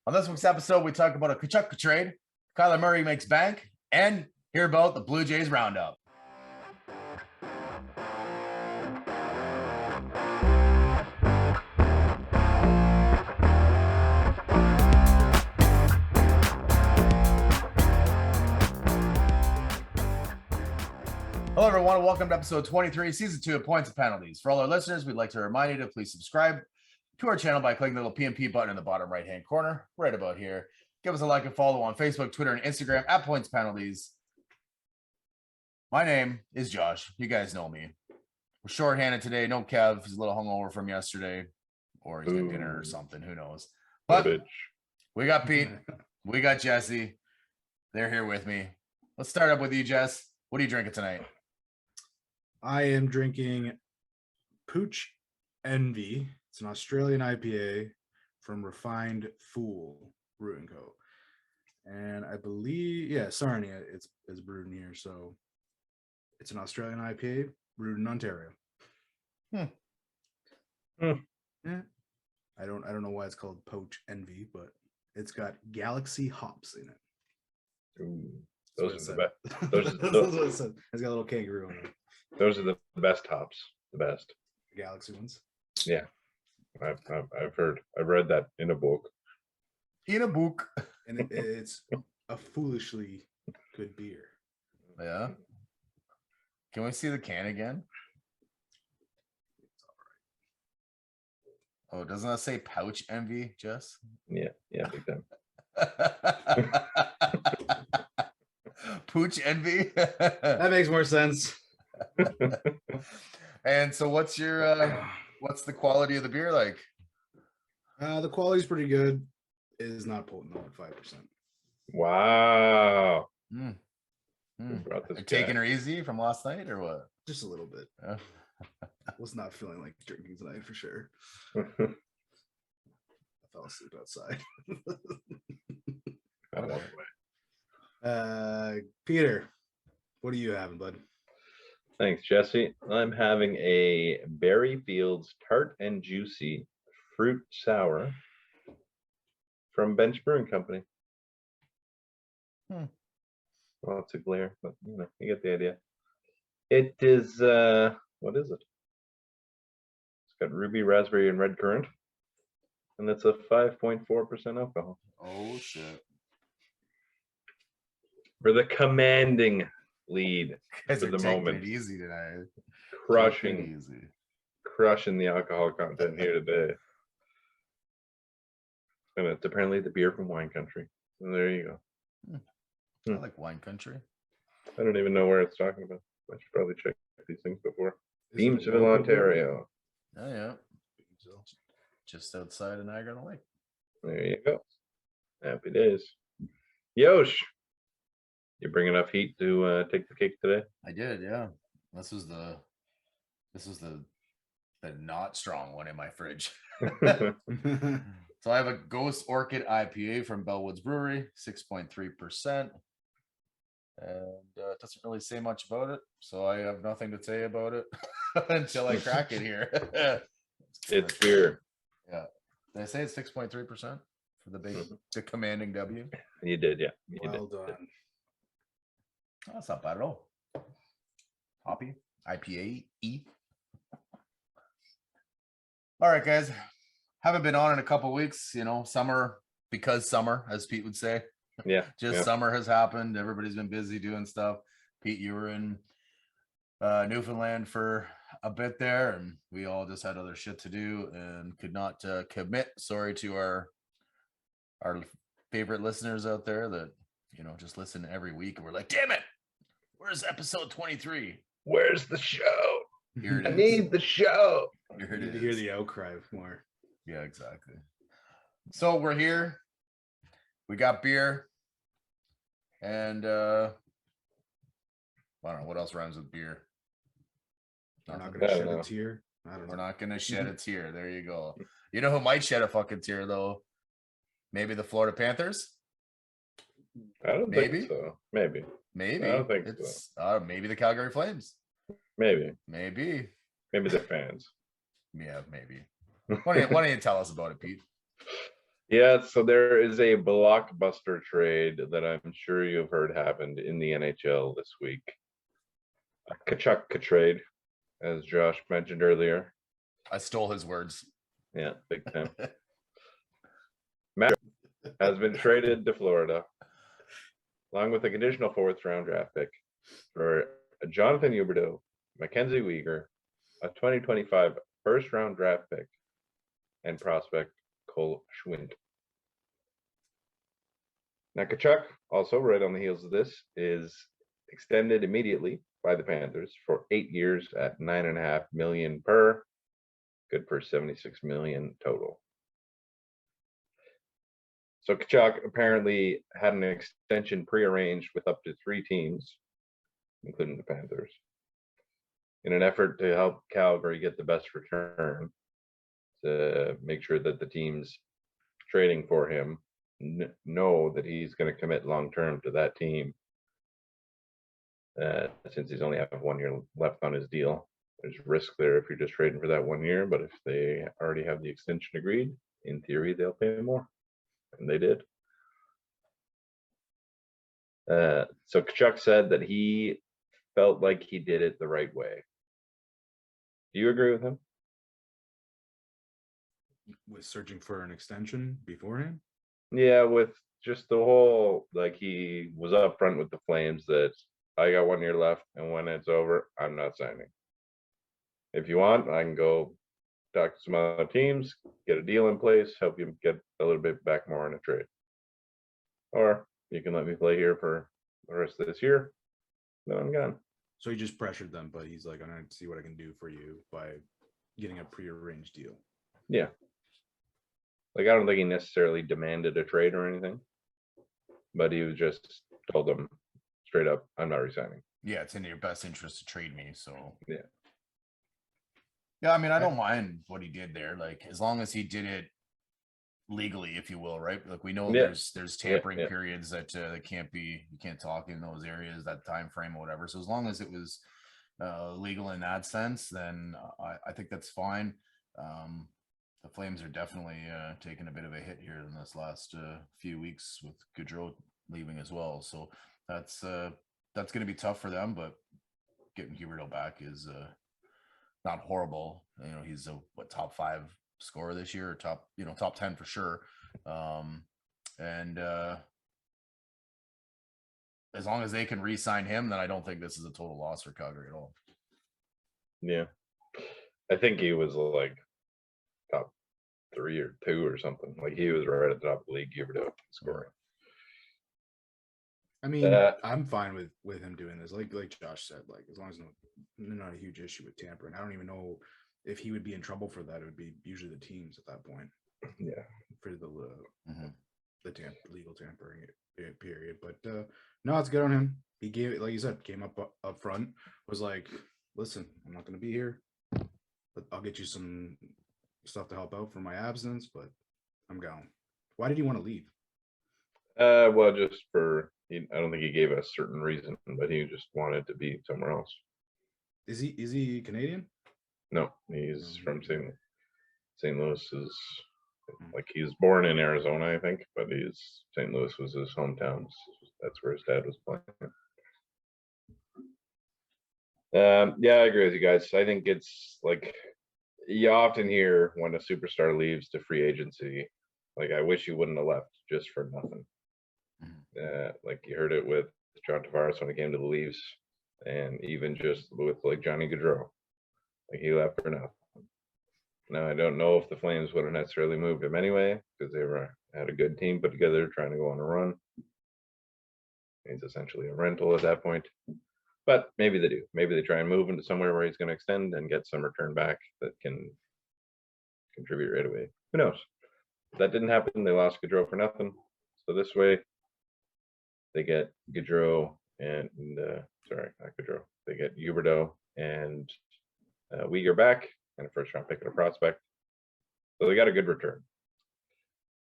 On this week's episode, we talk about a Kachuk trade, Kyler Murray makes bank, and hear about the Blue Jays roundup. Hello, everyone, and welcome to episode 23, season 2 of Points and Penalties. For all our listeners, we'd like to remind you to please subscribe to our channel by clicking the little PMP button in the bottom right-hand corner, right about here. Give us a like and follow on Facebook, Twitter, and Instagram at Points Penalties. My name is Josh. You guys know me. We're shorthanded today. No Kev. He's a little hungover from yesterday, or he's got dinner or something. Who knows? But we got Pete. We got Jesse. They're here with me. Let's start up with you, Jess. What are you drinking tonight? I am drinking Pooch Envy. It's an Australian IPA from Refined Fool Brewing Co. And I believe, Sarnia, it's brewed in here. So it's an Australian IPA brewed in Ontario. Yeah. I don't know why it's called Poach Envy, but it's got Galaxy hops in it. Ooh, those are the best. It's got a little kangaroo in it. Those are the best hops. The best. The Galaxy ones. Yeah, I've heard. I've read that in a book. And it's a foolishly good beer. Yeah. Can we see the can again? Oh, doesn't that say Pouch Envy, Jess? Yeah, big time. Pooch Envy. That makes more sense. And so what's the quality of the beer like? The quality's pretty good. It is not potent though at 5%. Wow. Taking her easy from last night or what? Just a little bit. Was not feeling like drinking tonight for sure. I fell asleep outside. Peter, what are you having, bud? Thanks, Jesse. I'm having a Berry Fields Tart and Juicy Fruit Sour from Bench Brewing Company. Lots of glare, but you get the idea. It is what is it? It's got ruby, raspberry, and red currant, and it's a 5.4% alcohol. Oh shit! For the commanding lead for the moment. It easy tonight. Crushing the alcohol content here today. And it's apparently the beer from wine country. And there you go. I like wine country. I don't even know where it's talking about. I should probably check these things before. Beamsville, Ontario. Oh yeah. Just outside of Niagara-on-the-Lake. There you go. Happy days. Yosh. You bring enough heat to take the cake today? I did, yeah. This is the not strong one in my fridge. So I have a Ghost Orchid IPA from Bellwoods Brewery, 6.3%. And it doesn't really say much about it, so I have nothing to say about it until I crack it here. It's beer. Yeah. Did I say it's 6.3% for the commanding W? You did, yeah. Well done. Oh, that's not bad at all. Hoppy IPA E. All right, guys. Haven't been on in a couple weeks. Summer, because summer, as Pete would say. Yeah. Summer has happened. Everybody's been busy doing stuff. Pete, you were in Newfoundland for a bit there, and we all just had other shit to do and could not commit. Sorry to our favorite listeners out there that just listen every week, and we're like, damn it, where's episode 23? Where's the show? Here it is. I need the show. Here it You need to hear the outcry more. Yeah, exactly. So we're here. We got beer. And I don't know what else rhymes with beer. We're not going to shed a tear. We're not going to shed a tear. There you go. You know who might shed a fucking tear, though? Maybe the Florida Panthers? I don't think so. Maybe. I don't think so. Maybe the Calgary Flames. Maybe Maybe they're fans. Yeah, maybe. Why don't you tell us about it, Pete? Yeah, so there is a blockbuster trade that I'm sure you've heard happened in the NHL this week. A Kachuk trade, as Josh mentioned earlier. I stole his words. Yeah, big time. Matt has been traded to Florida, along with a conditional 4th round draft pick for Jonathan Huberdeau, Mackenzie Weegar, a 2025 first round draft pick, and prospect Cole Schwind. Now, Kachuk, also right on the heels of this, is extended immediately by the Panthers for 8 years at $9.5 million per, good for $76 million total. So Kachuk apparently had an extension prearranged with up to 3 teams, including the Panthers, in an effort to help Calgary get the best return, to make sure that the teams trading for him know that he's going to commit long term to that team. Since he's only have 1 year left on his deal, there's risk there if you're just trading for that 1 year. But if they already have the extension agreed, in theory, they'll pay more, and they did. So Kachuk said that he felt like he did it the right way. Do you agree with him? With searching for an extension beforehand? Yeah, with just the whole, like, he was upfront with the Flames that I got 1 year left, and when it's over, I'm not signing. If you want, I can go talk to some other teams, get a deal in place, help you get a little bit back more in a trade. Or you can let me play here for the rest of this year, then I'm gone. So he just pressured them, but he's like, I'm going to see what I can do for you by getting a prearranged deal. Yeah. Like, I don't think he necessarily demanded a trade or anything, but he was just told them straight up, I'm not resigning. Yeah, it's in your best interest to trade me. So Yeah. Yeah, I mean, I don't mind what he did there. Like, as long as he did it legally, if you will, right? Like, we know Yeah. there's tampering yeah. periods that you can't talk in those areas, that time frame or whatever. So as long as it was legal in that sense, then I think that's fine. The Flames are definitely taking a bit of a hit here in this last few weeks with Gaudreau leaving as well. So that's going to be tough for them, but getting Huberdeau back is not horrible. You know, he's a top 5 scorer this year, or top 10 for sure. And as long as they can re-sign him, then I don't think this is a total loss for Calgary at all. Yeah. I think he was like top 3 or 2 or something. Like, he was right at the top of the league, Huberdeau scoring. I mean, I'm fine with him doing this. Like Josh said, like, as long as not a huge issue with tampering. I don't even know if he would be in trouble for that. It would be usually the teams at that point. Yeah. For the legal tampering period. But no, it's good on him. He gave it, like you said, came up front, was like, listen, I'm not going to be here, but I'll get you some stuff to help out for my absence, but I'm gone. Why did he want to leave? Well, just for, I don't think he gave a certain reason, but he just wanted to be somewhere else. Is he Canadian? No, he's from St. Louis. Is like, he was born in Arizona, I think, but St. Louis was his hometown. That's where his dad was playing. Yeah, I agree with you guys. I think it's like, you often hear when a superstar leaves to free agency, like, I wish you wouldn't have left just for nothing. Like, you heard it with John Tavares when he came to the Leafs, and even just with, like, Johnny Gaudreau, like, he left for nothing. Now, I don't know if the Flames would have necessarily moved him anyway, because they had a good team put together trying to go on a run. He's essentially a rental at that point, but maybe they do. Maybe they try and move him to somewhere where he's going to extend and get some return back that can contribute right away. Who knows? That didn't happen. They lost Gaudreau for nothing. So this way, they get Gaudreau and sorry, not Gaudreau. They get Huberdeau and Weegar back, and a first round pick and a prospect. So they got a good return.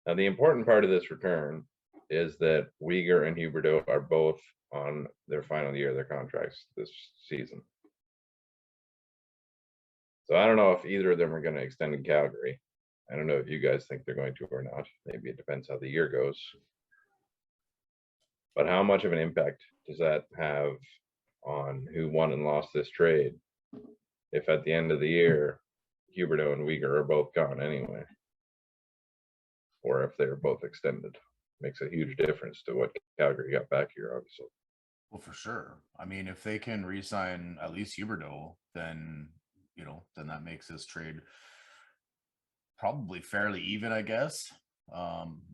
Now, the important part of this return is that Weegar and Huberdeau are both on their final year of their contracts this season. So I don't know if either of them are going to extend in Calgary. I don't know if you guys think they're going to or not. Maybe it depends how the year goes. But how much of an impact does that have on who won and lost this trade if at the end of the year Huberdeau and Uyghur are both gone anyway? Or if they're both extended? Makes a huge difference to what Calgary got back here, obviously. Well, for sure. I mean, if they can re-sign at least Huberdeau, then then that makes this trade probably fairly even, I guess.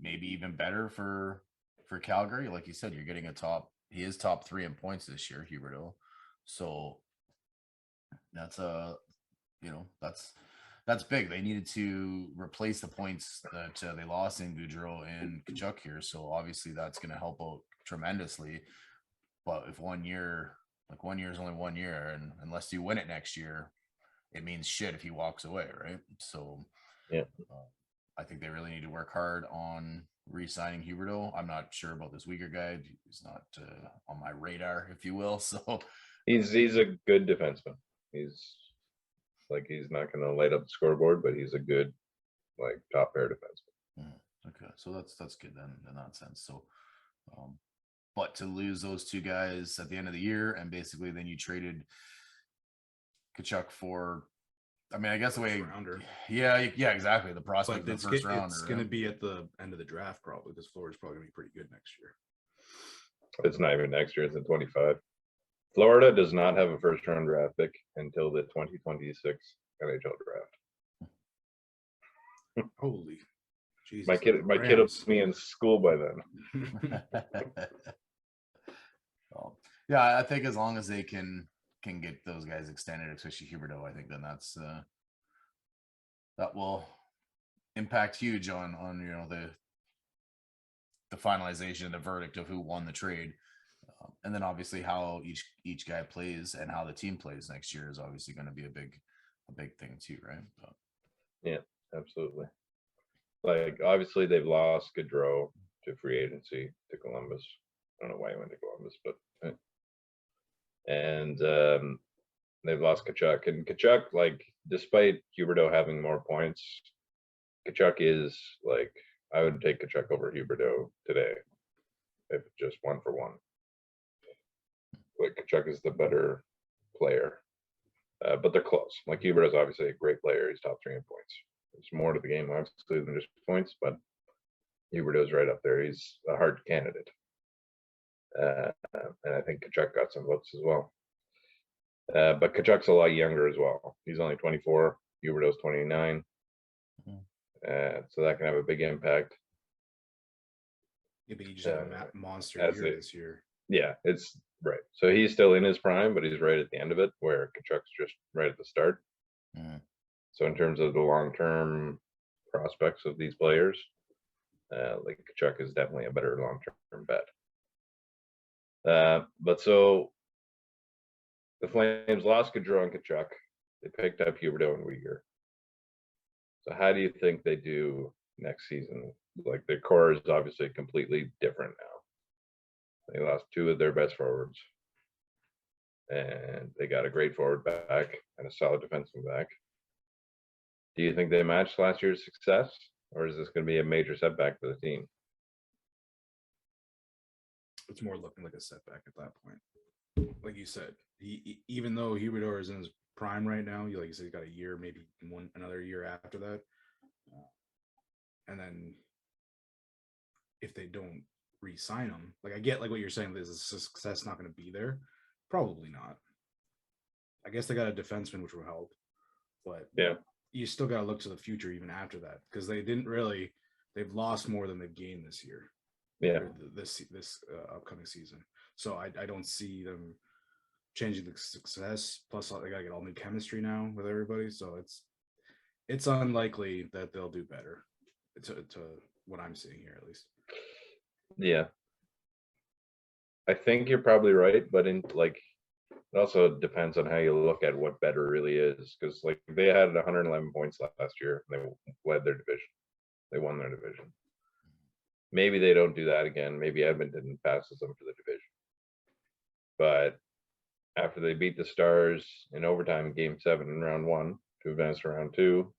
Maybe even better for Calgary. Like you said, you're getting he is top 3 in points this year, Huberdeau. So that's that's big. They needed to replace the points that they lost in Gaudreau and Kachuk here. So obviously that's going to help out tremendously. But if 1 year, like 1 year is only 1 year, and unless you win it next year, it means shit if he walks away, right? So yeah, I think they really need to work hard on re-signing Huberdeau. I'm not sure about this Uyghur guy. He's not on my radar, if you will. So he's a good defenseman. He's not going to light up the scoreboard, but he's a good top pair defenseman. Okay, so that's good then in that sense. So, but to lose those 2 guys at the end of the year, and basically then you traded Kachuk for, I mean, I guess the way, yeah, exactly. The prospect of the first round. It's going to be at the end of the draft probably, because Florida's probably going to be pretty good next year. It's not even next year; it's in 25. Florida does not have a first-round draft pick until the 2026 NHL draft. Holy Jesus! My kid will be in school by then. Well, yeah, I think as long as they can get those guys extended, especially Huberdeau, I think then that will impact huge on the finalization, the verdict of who won the trade. And then obviously how each guy plays and how the team plays next year is obviously going to be a big thing too, right? But. Yeah, absolutely. Obviously they've lost Gaudreau to free agency to Columbus. I don't know why he went to Columbus, but and they've lost Kachuk. And Kachuk, despite Huberdeau having more points, Kachuk is I would take Kachuk over Huberdeau today if just 1 for 1. Kachuk is the better player, but they're close. Huberdeau is obviously a great player. He's top 3 in points. There's more to the game, obviously, than just points, but Huberdeau's right up there. He's a hard candidate. And I think Kachuk got some votes as well. But Kachuk's a lot younger as well. He's only 24. Huberdeau's 29. So that can have a big impact. Yeah, but you just have a monster year this year. Yeah, it's right. So he's still in his prime, but he's right at the end of it, where Kachuk's just right at the start. So in terms of the long-term prospects of these players, Kachuk is definitely a better long-term bet. But so the Flames lost Gaudreau and Kachuk. They picked up Huberdeau and Uyghur. So how do you think they do next season? Their core is obviously completely different now. They lost 2 of their best forwards. And they got a great forward back and a solid defenseman back. Do you think they matched last year's success? Or is this going to be a major setback for the team? It's more looking like a setback at that point. Like you said, even though Huberdeau is in his prime right now, like you said, he's got a year, maybe another year after that. And then if they don't re-sign him, I get what you're saying, is the success not going to be there? Probably not. I guess they got a defenseman, which will help, but yeah, you still got to look to the future even after that, because they've lost more than they've gained this year. Yeah, this upcoming season. So I don't see them changing the success. Plus, they got to get all new chemistry now with everybody. So it's unlikely that they'll do better. To what I'm seeing here, at least. Yeah, I think you're probably right, but it also depends on how you look at what better really is. Because they had 111 points last year, and they led their division. They won their division. Maybe they don't do that again. Maybe Edmonton passes them for the division. But after they beat the Stars in overtime, Game 7 in round 1 to advance to round 2,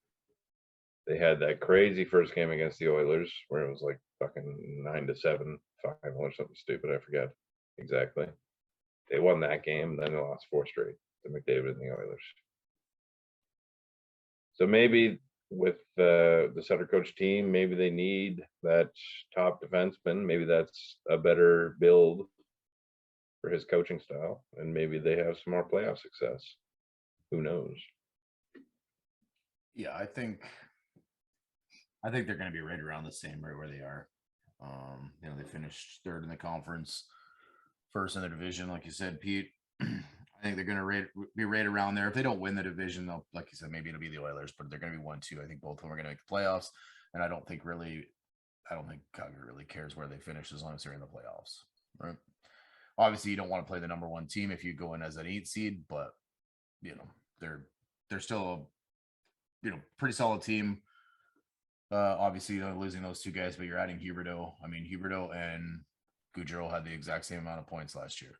They had that crazy first game against the Oilers where it was like fucking 9-7 final or something stupid. I forget exactly. They won that game, and then they lost 4 straight to McDavid and the Oilers. So maybe with the center coach team, maybe they need that top defenseman. Maybe that's a better build for his coaching style, and maybe they have some more playoff success. Who knows? Yeah, I think they're going to be right around the same right where they are. They finished third in the conference, first in the division, like you said, Pete. I think they're going to be right around there. If they don't win the division, they'll, like you said, maybe it'll be the Oilers, but they're going to be 1-2. I think both of them are going to make the playoffs, and I don't think Calgary really cares where they finish as long as they're in the playoffs. Right? Obviously, you don't want to play the number 1 team if you go in as an 8 seed, but they're still a pretty solid team. Obviously, losing those 2 guys, but you're adding Huberdeau. I mean, Huberdeau and Gaudreau had the exact same amount of points last year,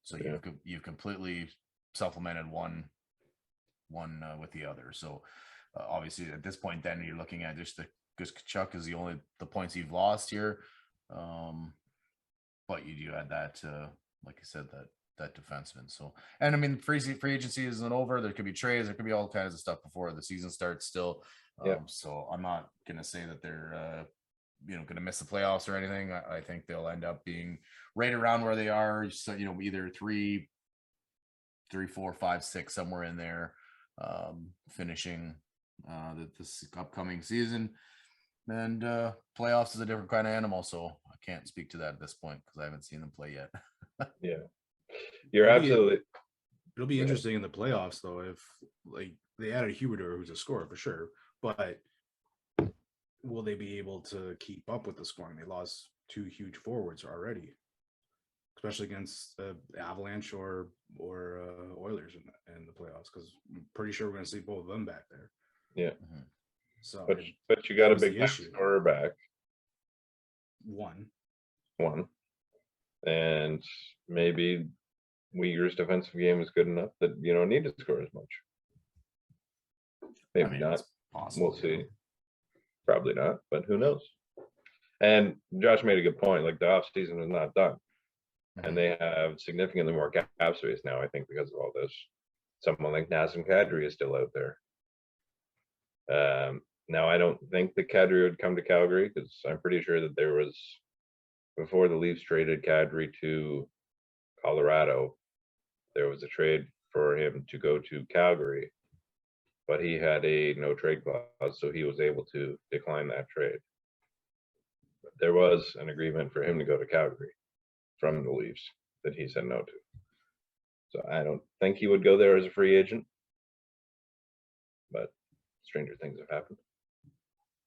so you've completely supplemented one with the other. So obviously, at this point, then you're looking at just Tkachuk is the points you've lost here, but you do add that, like I said, that defenseman. So, and I mean, free agency isn't over. There could be trades. There could be all kinds of stuff before the season starts still. So I'm not going to say that they're, going to miss the playoffs or anything. I think they'll end up being right around where they are. So, either 3, 4, 5, 6, somewhere in there, finishing this upcoming season. And playoffs is a different kind of animal. So I can't speak to that at this point because I haven't seen them play yet. Yeah. You're absolutely. It'll be interesting in the playoffs, though, if like they added Huberdeau, who's a scorer for sure, but will they be able to keep up with the scoring? They lost 2 huge forwards already, especially against the Avalanche or Oilers in the playoffs, because I'm pretty sure we're going to see both of them back there. Yeah. Mm-hmm. So, but you got a big scorer back. One, and maybe Uyghur's defensive game is good enough that you don't need to score as much. Maybe not. We'll see. Probably not, but who knows? And Josh made a good point. Like, the offseason is not done. Mm-hmm. And they have significantly more cap space now, I think, because of all this. Someone like Nazem Kadri is still out there. Now, I don't think that Kadri would come to Calgary, because I'm pretty sure that there was, before the Leafs traded Kadri to Colorado, there was a trade for him to go to Calgary, but he had a no trade clause, so he was able to decline that trade. But there was an agreement for him to go to Calgary from the Leafs that he said no to. So I don't think he would go there as a free agent, but stranger things have happened.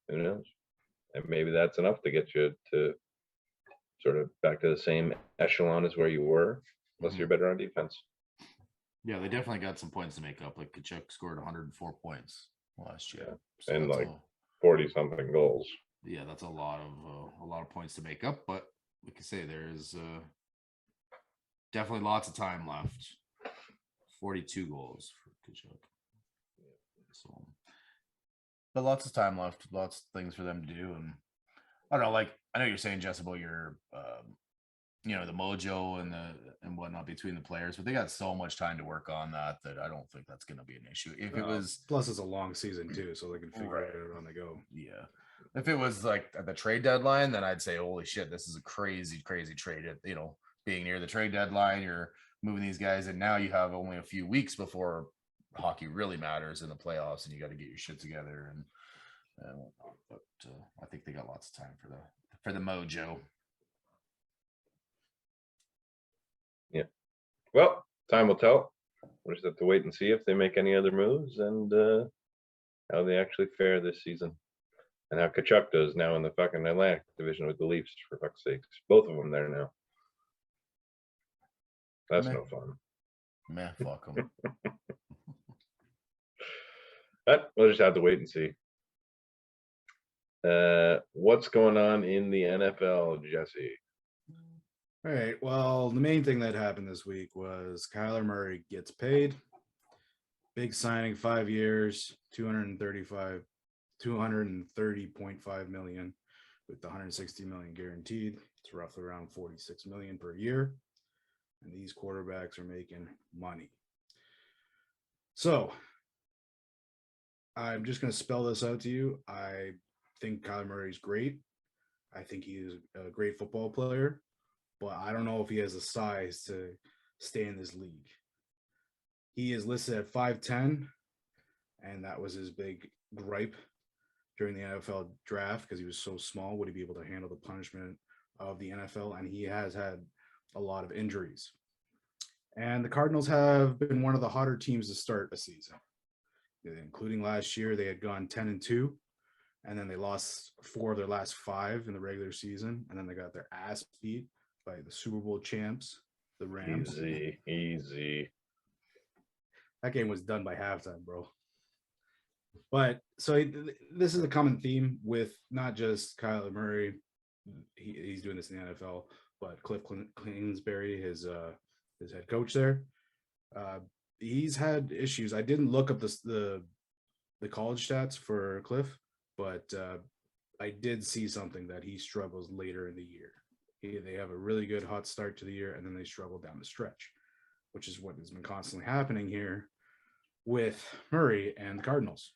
Who knows? And maybe that's enough to get you to sort of back to the same echelon as where you were, unless you're better on defense. Yeah, they definitely got some points to make up. Like, Tkachuk scored 104 points last year, so and like 40-something goals. Yeah, that's a lot of points to make up. But like I say, there's definitely lots of time left. 42 goals for Tkachuk. So, but lots of time left. Lots of things for them to do, and I don't know. Like, I know you're saying, Jess, about your the mojo and whatnot between the players, but they got so much time to work on that I don't think that's going to be an issue. If it was, plus it's a long season too, so they can figure it out on the go. Yeah, if it was like at the trade deadline, then I'd say, holy shit, this is a crazy trade. Being near the trade deadline, you're moving these guys, and now you have only a few weeks before hockey really matters in the playoffs, and you got to get your shit together and whatnot. But I think they got lots of time for the mojo. Yeah. Well, time will tell. We'll just have to wait and see if they make any other moves and how they actually fare this season. And how Tkachuk does now in the fucking Atlantic division with the Leafs, for fuck's sakes. Both of them there now. That's no fun. Man, fuck them. But we'll just have to wait and see. What's going on in the NFL, Jesse? All right. Well, the main thing that happened this week was Kyler Murray gets paid. Big signing, 5 years, $235 $230.5 million with the $160 million guaranteed. It's roughly around $46 million per year. And these quarterbacks are making money. So I'm just going to spell this out to you. I think Kyler Murray's great. I think he is a great football player, but I don't know if he has the size to stay in this league. He is listed at 5'10", and that was his big gripe during the NFL draft because he was so small. Would he be able to handle the punishment of the NFL? And he has had a lot of injuries. And the Cardinals have been one of the hotter teams to start a season, including last year. They had gone 10-2, and then they lost 4 of their last 5 in the regular season, and then they got their ass beat by the Super Bowl champs, the Rams. Easy. That game was done by halftime, bro. But so this is a common theme with not just Kyler Murray. He's doing this in the NFL, but Cliff Kingsbury, his head coach there, he's had issues. I didn't look up the college stats for Cliff, but I did see something that he struggles later in the year. They have a really good hot start to the year, and then they struggle down the stretch, which is what has been constantly happening here with Murray and the Cardinals.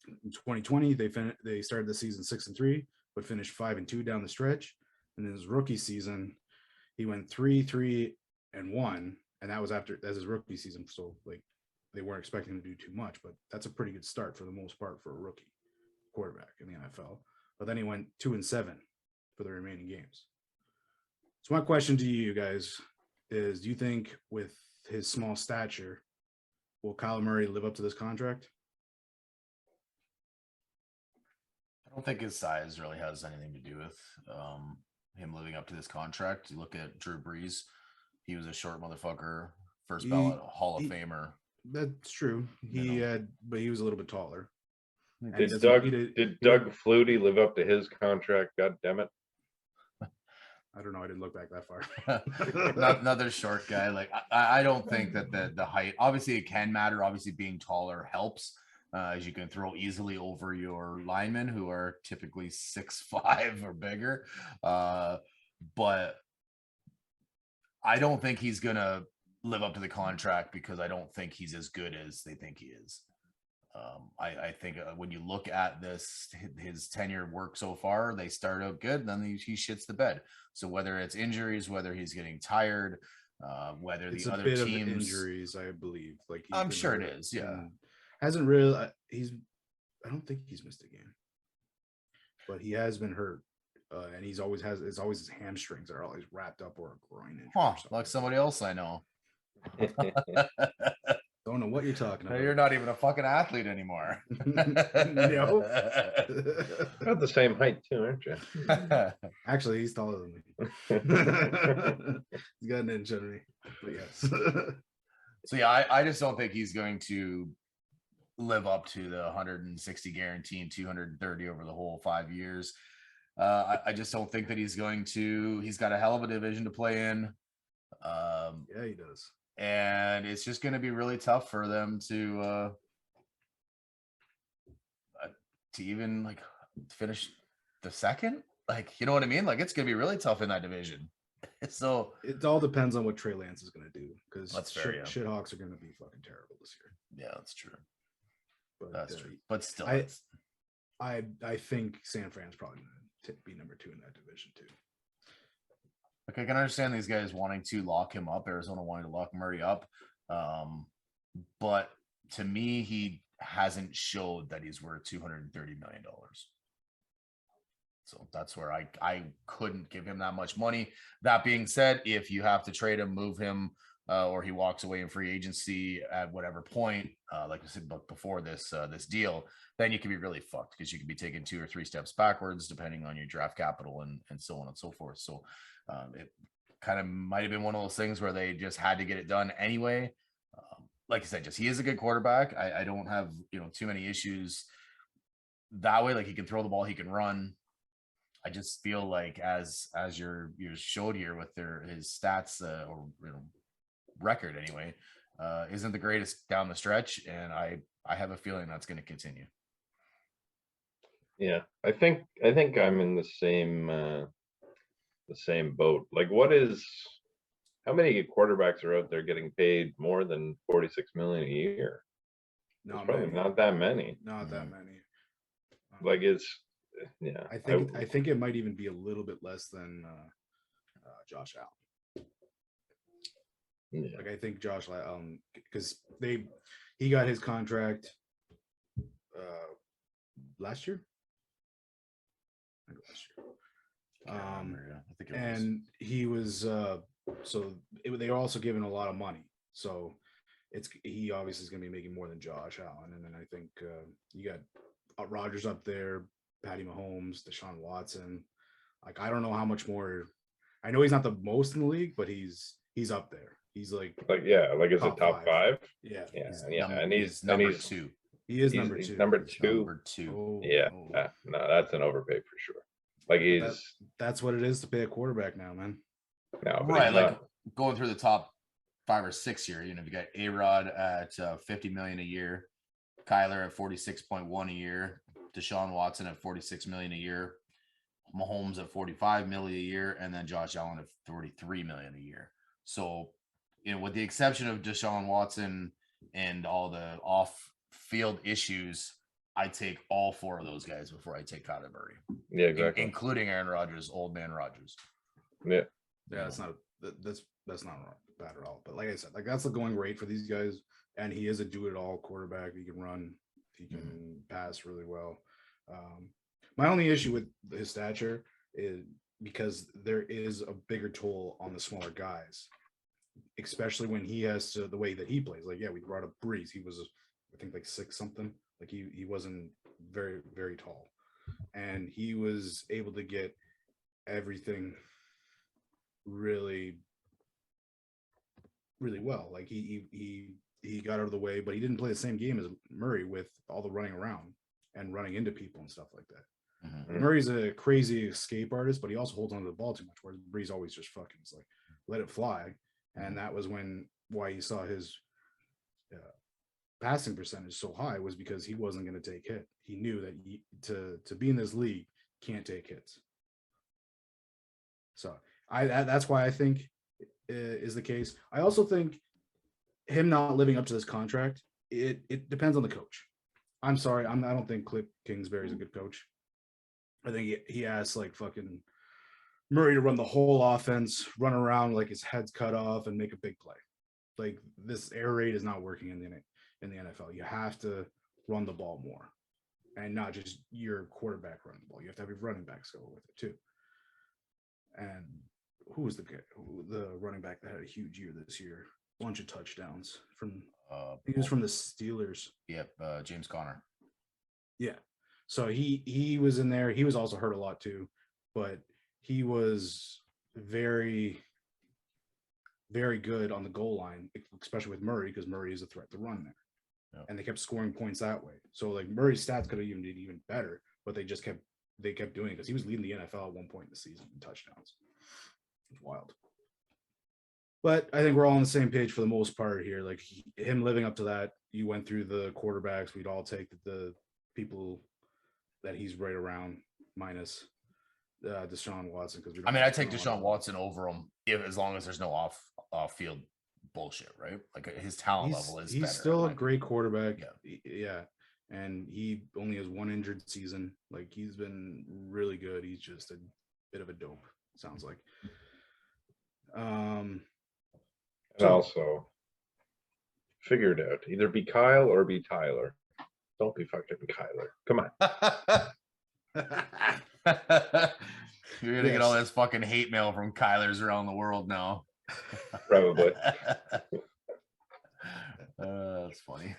In 2020, they started the season 6-3, but finished 5-2 down the stretch. And in his rookie season, he went 3-3-1, and that's his rookie season. So like they weren't expecting him to do too much, but that's a pretty good start for the most part for a rookie quarterback in the NFL. But then he went 2-7 for the remaining games. So my question to you guys is, do you think with his small stature, will Kyler Murray live up to this contract? I don't think his size really has anything to do with him living up to this contract. You look at Drew Brees, he was a short motherfucker, first ballot Hall of Famer. That's true. But he was a little bit taller. Did Doug Flutie live up to his contract? God damn it! I don't know. I didn't look back that far. Another short guy. Like I don't think that the height. Obviously, it can matter. Obviously, being taller helps. As you can throw easily over your linemen who are typically 6'5" or bigger. But I don't think he's gonna live up to the contract because I don't think he's as good as they think he is. I think when you look at his tenure work so far, they start out good, then he shits the bed. So whether it's injuries, whether he's getting tired, whether it's the a other bit teams, of injuries, I believe. Like I'm sure it is. Yeah, hasn't really. I don't think he's missed a game, but he has been hurt, and it's always his hamstrings that are always wrapped up or a groin injury. Like somebody else I know. Don't know what you're talking about. You're not even a fucking athlete anymore. No. About the same height too, aren't you? Actually, he's taller than me. He's got an inch on me. But yes. So yeah, I just don't think he's going to live up to the 160 guarantee and 230 over the whole 5 years. I just don't think that he's going to. He's got a hell of a division to play in. Yeah, he does. And it's just going to be really tough for them to even like finish the second. Like, you know what I mean? Like, it's going to be really tough in that division. So it all depends on what Trey Lance is going to do, because Shithawks are going to be fucking terrible this year. Yeah, that's true. But that's true. But still, I think San Fran's probably going to be number 2 in that division too. Okay, I can understand these guys wanting to lock him up, Arizona wanting to lock Murray up. But to me, he hasn't showed that he's worth $230 million. So that's where I couldn't give him that much money. That being said, if you have to trade him, move him, or he walks away in free agency at whatever point, like I said before this deal, then you can be really fucked because you could be taking 2 or 3 steps backwards depending on your draft capital and so on and so forth. So it kind of might have been one of those things where they just had to get it done anyway. Like I said, he is a good quarterback. I don't have too many issues that way. Like, he can throw the ball, he can run. I just feel like as you showed here with his stats or record anyway, isn't the greatest down the stretch, and I have a feeling that's going to continue. Yeah, I think I'm in the same boat. Like, how many quarterbacks are out there getting paid more than 46 million a year? There's Not probably many. not that many. Not that many. Like, yeah. I think it might even be a little bit less than Josh Allen. Yeah. Like I think Josh Allen, because he got his contract last year. I think last year. I think it was. And he was they were also given a lot of money, so he obviously is going to be making more than Josh Allen. And then I think you got Rodgers up there, Patty Mahomes, Deshaun Watson. Like I don't know how much more. I know he's not the most in the league, but he's up there. He's like is it top five? Yeah, And he's number two. He is number two. Number two. Number two. Oh, Yeah, oh. no, that's an overpay for sure. Like That's what it is to pay a quarterback now, man. No, but Right, like going through the top 5 or 6 here. You get A-Rod at 50 million a year, Kyler at 46.1 a year, Deshaun Watson at 46 million a year, Mahomes at 45 million a year, and then Josh Allen at 43 million a year. So, with the exception of Deshaun Watson and all the off-field issues, I take all 4 of those guys before I take Kyler Murray. Yeah, exactly. Including Aaron Rodgers, old man Rodgers. Yeah. Yeah, that's not bad at all. But like I said, like that's the going rate for these guys. And he is a do-it-all quarterback. He can run, he can pass really well. My only issue with his stature is because there is a bigger toll on the smaller guys, especially when he has to the way that he plays. Like, yeah, we brought up Breeze. He was, I think, like 6 something. Like he wasn't very, very tall, and he was able to get everything really, really well. Like he got out of the way, but he didn't play the same game as Murray with all the running around and running into people and stuff like that. Mm-hmm. Murray's a crazy escape artist, but he also holds onto the ball too much. Whereas Breeze always just fucking is like, let it fly. And that was why you saw his passing percentage so high, was because he wasn't going to take hit. He knew that to be in this league, can't take hits. So that's why I think is the case. I also think him not living up to this contract, it depends on the coach. I'm sorry, I don't think Cliff Kingsbury is a good coach. I think he asked like fucking Murray to run the whole offense, run around like his head's cut off, and make a big play. Like this air raid is not working in the NFL. You have to run the ball more, and not just your quarterback running the ball. You have to have your running backs go with it too. And who was the running back that had a huge year this year? Bunch of touchdowns from. He was from the Steelers. Yep, James Conner. Yeah, so he was in there. He was also hurt a lot too, but he was very, very good on the goal line, especially with Murray, because Murray is a threat to run there. Yep. And they kept scoring points that way. So like Murray's stats could have even been even better, but they kept doing it because he was leading the NFL at one point in the season in touchdowns. It's wild. But I think we're all on the same page for the most part here. Like him living up to that, you went through the quarterbacks. We'd all take the people that he's right around, minus Deshaun Watson. Because I take Deshaun Watson over him as long as there's no off field bullshit, right? Like his talent level is. He's better, still a great quarterback. Yeah. And he only has 1 injured season. Like he's been really good. He's just a bit of a dope. Sounds like. And also, figure it out. Either be Kyle or be Tyler. Don't be fucking Kyler. Come on. You're gonna get all this fucking hate mail from Kylers around the world now. Probably. That's funny.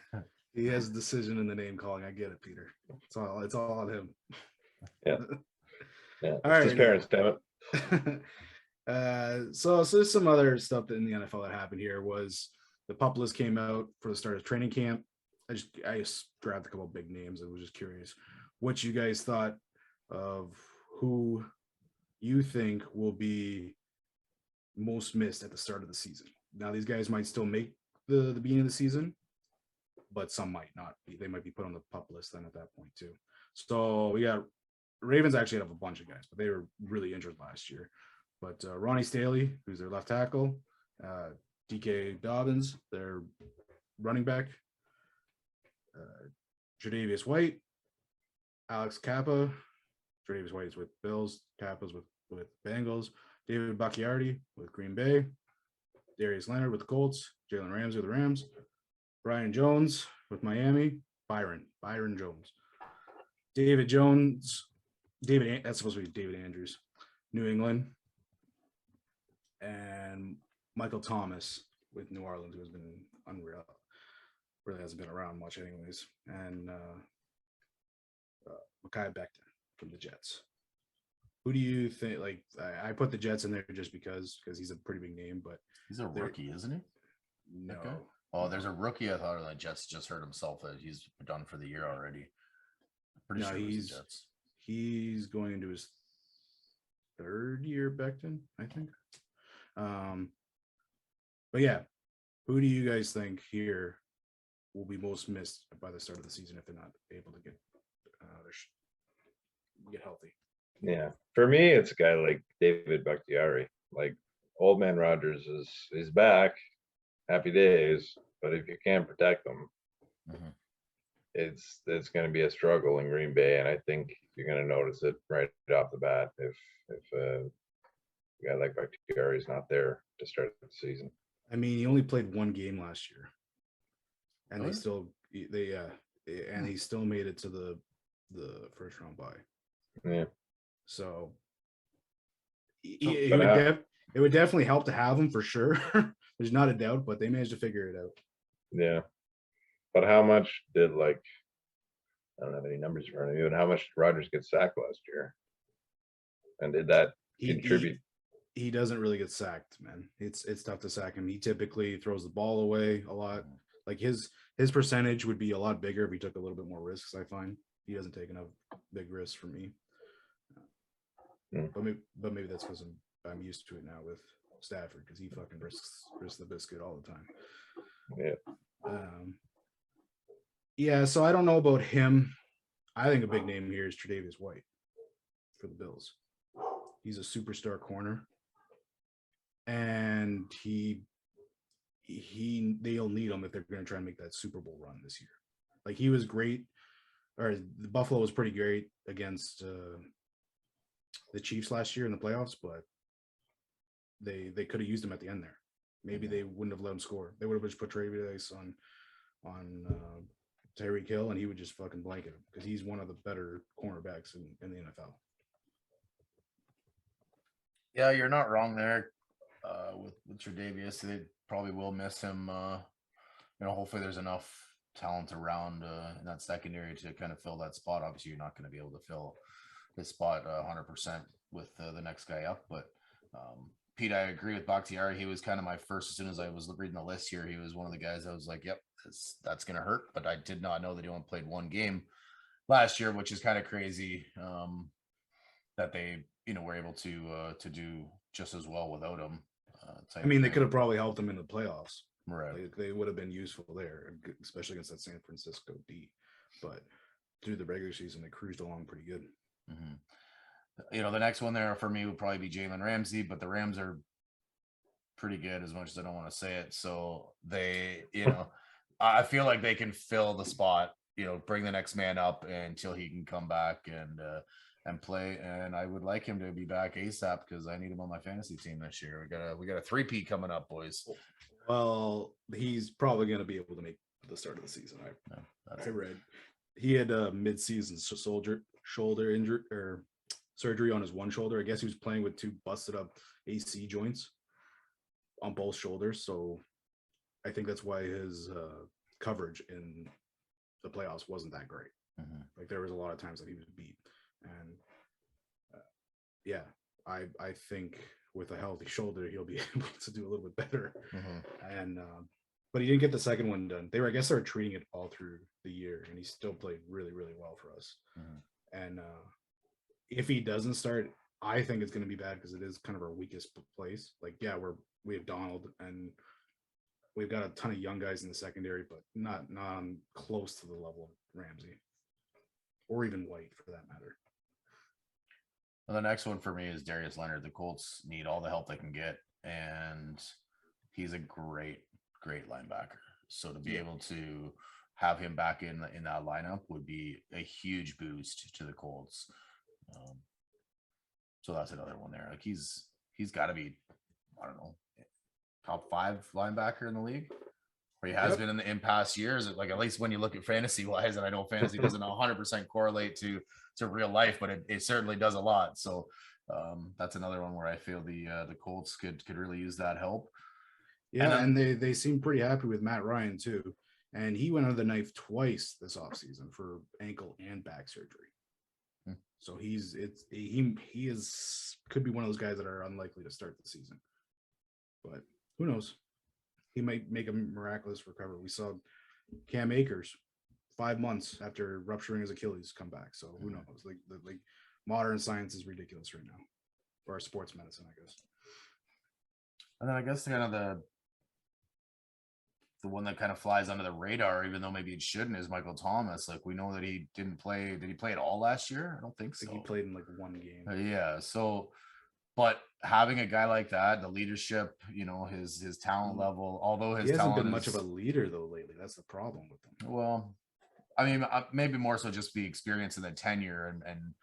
He has a decision in the name calling. I get it, Peter. It's all on him. Yeah. All right. His parents, damn it. So there's some other stuff that in the NFL that happened here. Was the pup list came out for the start of training camp. I just grabbed a couple of big names. I was just curious what you guys thought of who you think will be most missed at the start of the season. Now these guys might still make the beginning of the season, but some might not be. They might be put on the pup list then at that point too. So we got Ravens actually have a bunch of guys, but they were really injured last year. But Ronnie Staley, who's their left tackle, DK Dobbins, their running back, Tre'Davious White, Alex Kappa. Tre'Davious White is with Bills, Kappa's with Bengals, David Bakhtiari with Green Bay, Darius Leonard with the Colts, Jalen Ramsey with the Rams, Brian Jones with Miami, Byron Jones, David Jones, that's supposed to be David Andrews, New England, and Michael Thomas with New Orleans, who has been unreal. Really hasn't been around much anyways. And Mekhi Becton from the Jets. Who do you think? Like, I put the Jets in there just because he's a pretty big name, but he's a rookie, isn't he? No. Okay. Oh, there's a rookie. I thought the Jets just heard himself that he's done for the year already. Pretty sure he's the Jets. He's going into his third year, Becton, I think. But yeah, who do you guys think here will be most missed by the start of the season if they're not able to get healthy? Yeah, for me, it's a guy like David Bakhtiari. Like, old man Rogers is back, happy days. But if you can't protect them, it's going to be a struggle in Green Bay, and I think you're going to notice it right off the bat if a guy like Bakhtiari is not there to start the season. I mean, he only played one game last year, and he still made it to the first round bye. Yeah. So it would definitely help to have him for sure. There's not a doubt, but they managed to figure it out. Yeah. But how much did, like, I don't have any numbers in front of you, and how much did Rodgers get sacked last year? And did that contribute? He doesn't really get sacked, man. It's tough to sack him. He typically throws the ball away a lot. Like his percentage would be a lot bigger if he took a little bit more risks. I find he doesn't take enough big risks for me. But maybe that's because I'm used to it now with Stafford, because he fucking risks the biscuit all the time. Yeah. So I don't know about him. I think a big name here is Tre'Davious White for the Bills. He's a superstar corner, and they'll need him if they're going to try and make that Super Bowl run this year. Like, he was great, or the Buffalo was pretty great against the Chiefs last year in the playoffs, but they could have used him at the end there. Maybe they wouldn't have let him score. They would have just put Tre'Davious on Tyreek Hill, and he would just fucking blanket him, because he's one of the better cornerbacks in the NFL. Yeah, you're not wrong there. With Tre'Davious, they probably will miss him. Hopefully there's enough talent around in that secondary to kind of fill that spot. Obviously, you're not going to be able to fill his spot 100% with the next guy up. But Pete, I agree with Bakhtiari. He was kind of my first. As soon as I was reading the list here, he was one of the guys I was like, "Yep, that's going to hurt." But I did not know that he only played one game last year, which is kind of crazy. That they were able to do just as well without him. I mean, they could have probably helped him in the playoffs. Right. Like, they would have been useful there, especially against that San Francisco D. But through the regular season, they cruised along pretty good. The next one there for me would probably be Jalen Ramsey, but the Rams are pretty good, as much as I don't want to say it. So they, I feel like they can fill the spot, bring the next man up until he can come back and play. And I would like him to be back ASAP, because I need him on my fantasy team this year. We got a 3-peat coming up, boys. Well, he's probably going to be able to make the start of the season. I read he had a mid-season shoulder injury or surgery on his one shoulder. I guess he was playing with 2 busted up AC joints on both shoulders. So I think that's why his coverage in the playoffs wasn't that great. Like, there was a lot of times that he was beat. And I think with a healthy shoulder, he'll be able to do a little bit better. And but he didn't get the second one done. I guess they were treating it all through the year, and he still played really, really well for us. And if he doesn't start, I think it's going to be bad, because it is kind of our weakest place. Like, yeah, we have Donald, and we've got a ton of young guys in the secondary, but not close to the level of Ramsey. or even White for that matter. Well, the next one for me is Darius Leonard. The Colts need all the help they can get, and he's a great linebacker. So to be able to have him back in that lineup would be a huge boost to the Colts. So that's another one there. Like he's got to be, I don't know, top 5 linebacker in the league. Or he has been in past years. Like at least when you look at fantasy wise, and I know fantasy doesn't 100% correlate to real life, but it certainly does a lot. So that's another one where I feel the Colts could really use that help. Yeah, and they seem pretty happy with Matt Ryan too. And he went under the knife twice this offseason for ankle and back surgery. So he could be one of those guys that are unlikely to start the season. But who knows? He might make a miraculous recovery. We saw Cam Akers 5 months after rupturing his Achilles come back. So who knows? Like modern science is ridiculous right now, or sports medicine, I guess. And then I guess kind of the one that kind of flies under the radar, even though maybe it shouldn't, is Michael Thomas. Like we know that he didn't play. Did he play at all last year? I don't think so. I think he played in like 1 game. Yeah. So, but having a guy like that, the leadership, his talent level, although he hasn't been much of a leader though lately. That's the problem with him. Well, I mean, maybe more so just the experience and the tenure, and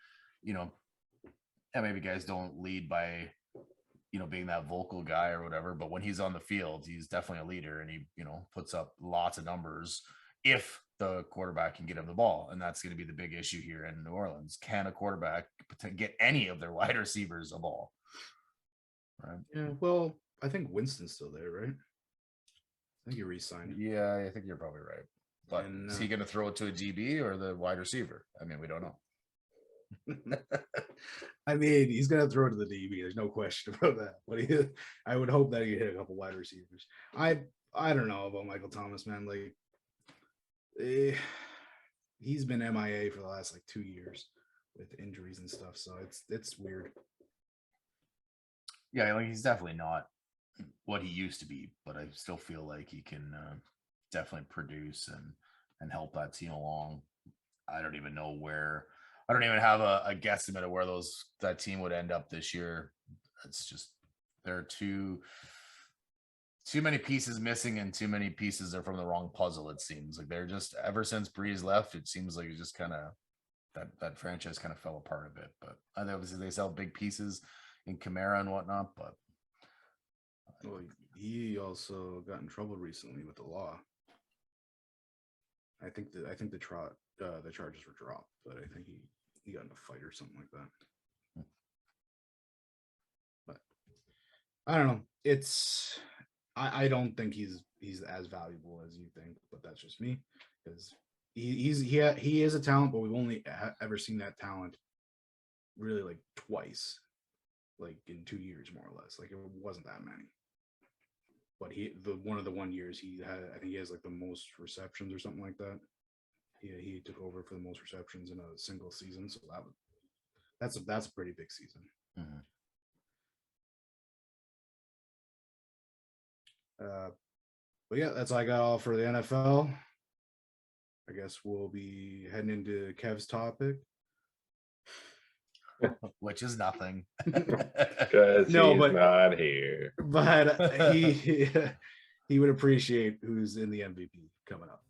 maybe guys don't lead by being that vocal guy or whatever, but when he's on the field, he's definitely a leader, and he puts up lots of numbers if the quarterback can get him the ball. And that's going to be the big issue here in New Orleans. Can a quarterback get any of their wide receivers a ball? Right. Yeah, well, I think Winston's still there, right? I think he re-signed. Yeah, I think you're probably right. But is he going to throw it to a DB or the wide receiver? I mean, we don't know. I mean, he's gonna throw it to the DB. There's no question about that. But I would hope that he hit a couple wide receivers. I don't know about Michael Thomas, man. Like, he's been MIA for the last 2 years with injuries and stuff. So it's weird. Yeah, like he's definitely not what he used to be, but I still feel like he can definitely produce and help that team along. I don't even know where. I don't even have a guesstimate of where that team would end up this year. It's just there are too many pieces missing, and too many pieces are from the wrong puzzle. It seems like they're just, ever since Breeze left, it seems like it's just kind of that franchise kind of fell apart a bit. But obviously they sell big pieces in Kamara and whatnot. But well, he also got in trouble recently with the law. I think the charges were dropped, but I think he got in a fight or something like that. But I don't know. I don't think he's as valuable as you think, but that's just me, because he is a talent, but we've only ever seen that talent really twice, in 2 years more or less. It wasn't that many. But one of the 1 years he had, I think he has the most receptions or something like that. He took over for the most receptions in a single season, so that's a pretty big season. Mm-hmm. But yeah, that's all I got all for the NFL. I guess we'll be heading into Kev's topic, which is nothing. Because he's not here. But he would appreciate who's in the MVP coming up.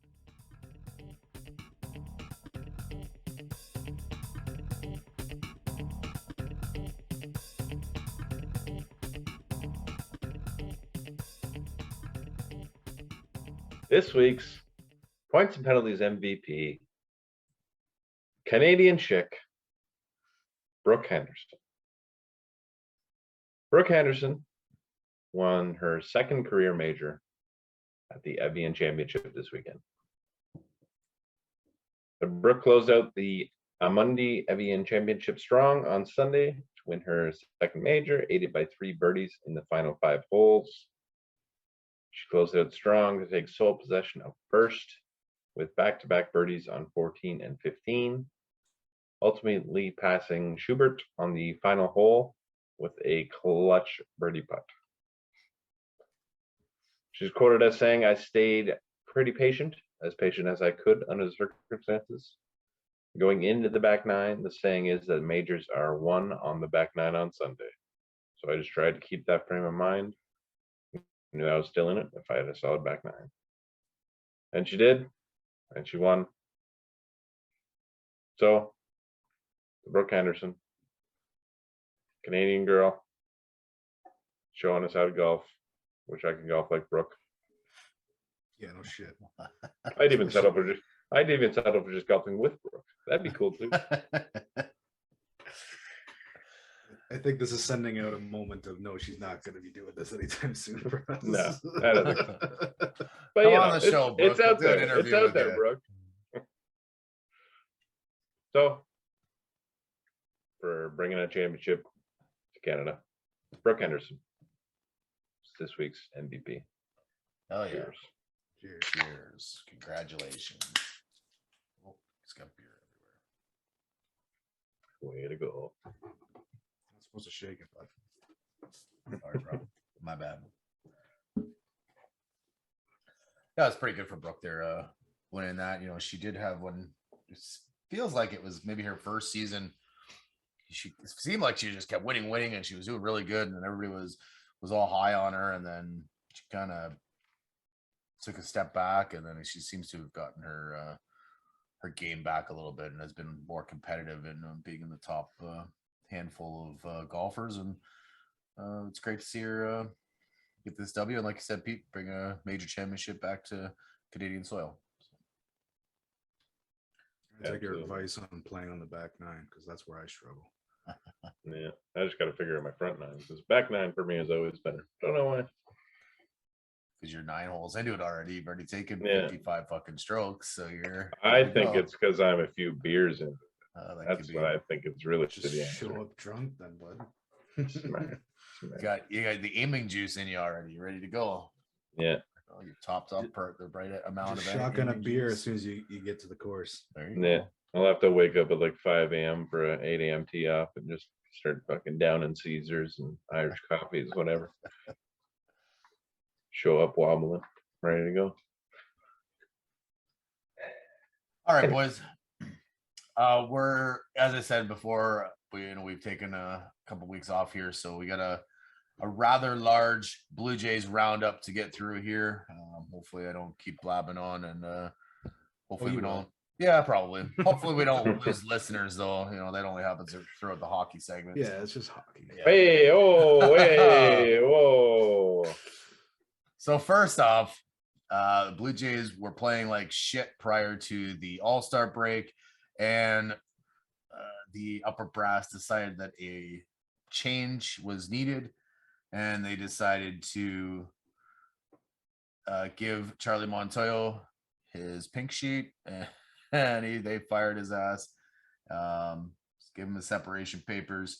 This week's Points and Penalties MVP, Canadian chick, Brooke Henderson. Brooke Henderson won her second career major at the Evian Championship this weekend. Brooke closed out the Amundi Evian Championship strong on Sunday to win her second major, aided by 3 birdies in the final 5 holes. She closed out strong to take sole possession of first, with back-to-back birdies on 14 and 15, ultimately passing Schubert on the final hole with a clutch birdie putt. She's quoted as saying, "I stayed pretty patient as I could under the circumstances. Going into the back nine, the saying is that majors are won on the back nine on Sunday. So I just tried to keep that frame of mind. Knew I was still in it if I had a solid back nine. And she did, and she won. So, Brooke Henderson, Canadian girl, showing us how to golf. Wish I could golf like Brooke. Yeah, no shit. I'd even settle for just golfing with Brooke. That'd be cool too. I think this is sending out a moment of no, she's not going to be doing this anytime soon for us. No, I don't think so. But Come you on know, the show, Brooke. it's out We'll do an there. It's interview out with there, you. Brooke. So, for bringing a championship to Canada, Brooke Henderson is this week's MVP. Oh yeah. Cheers. Cheers. Cheers. Congratulations. Oh, it's got beer Way to go. I'm supposed to shake it, but everywhere. Sorry, bro. My bad. Yeah, it's pretty good for Brooke there, winning that. You know, she did have one. It feels like it was maybe her first season. She seemed like she just kept winning, and she was doing really good, and then everybody was all high on her, and then she kind of took a step back, and then she seems to have gotten her game back a little bit, and has been more competitive and being in the top handful of golfers, and it's great to see her get this W, and like you said, Pete, bring a major championship back to Canadian soil. I take your Absolutely. advice on playing on the back nine because that's where I struggle. Yeah, I just got to figure out my front nine because back nine for me is always better. Don't know why. Because you're 9 holes into it already. You've already taken Yeah. 55 fucking strokes, so you're. I think it's because I'm a few beers in. That's what I think it's really Just the show answer. up drunk, then, bud. Smack. you got the aiming juice in you already. You're ready to go. Yeah. Oh, you're topped up per the right amount Just of shotgun a aiming beer juice. as soon as you get to the course. There you Yeah. go. I'll have to wake up at like 5 a.m. for an 8 a.m. tee off and just start fucking down in Caesars and Irish coffees, whatever. Show up wobbling, ready to go. All right, boys. We're, as I said before, we've taken a couple weeks off here, so we got a rather large Blue Jays roundup to get through here. Hopefully, I don't keep blabbing on, and hopefully we don't. Yeah, probably. Hopefully, we don't lose listeners, though. You know, that only happens throughout the hockey segment. Yeah, it's just hockey. Yeah. Hey, whoa. So first off, the Blue Jays were playing like shit prior to the All-Star break, and the upper brass decided that a change was needed, and they decided to give Charlie Montoyo his pink sheet, and they fired his ass. Give him the separation papers.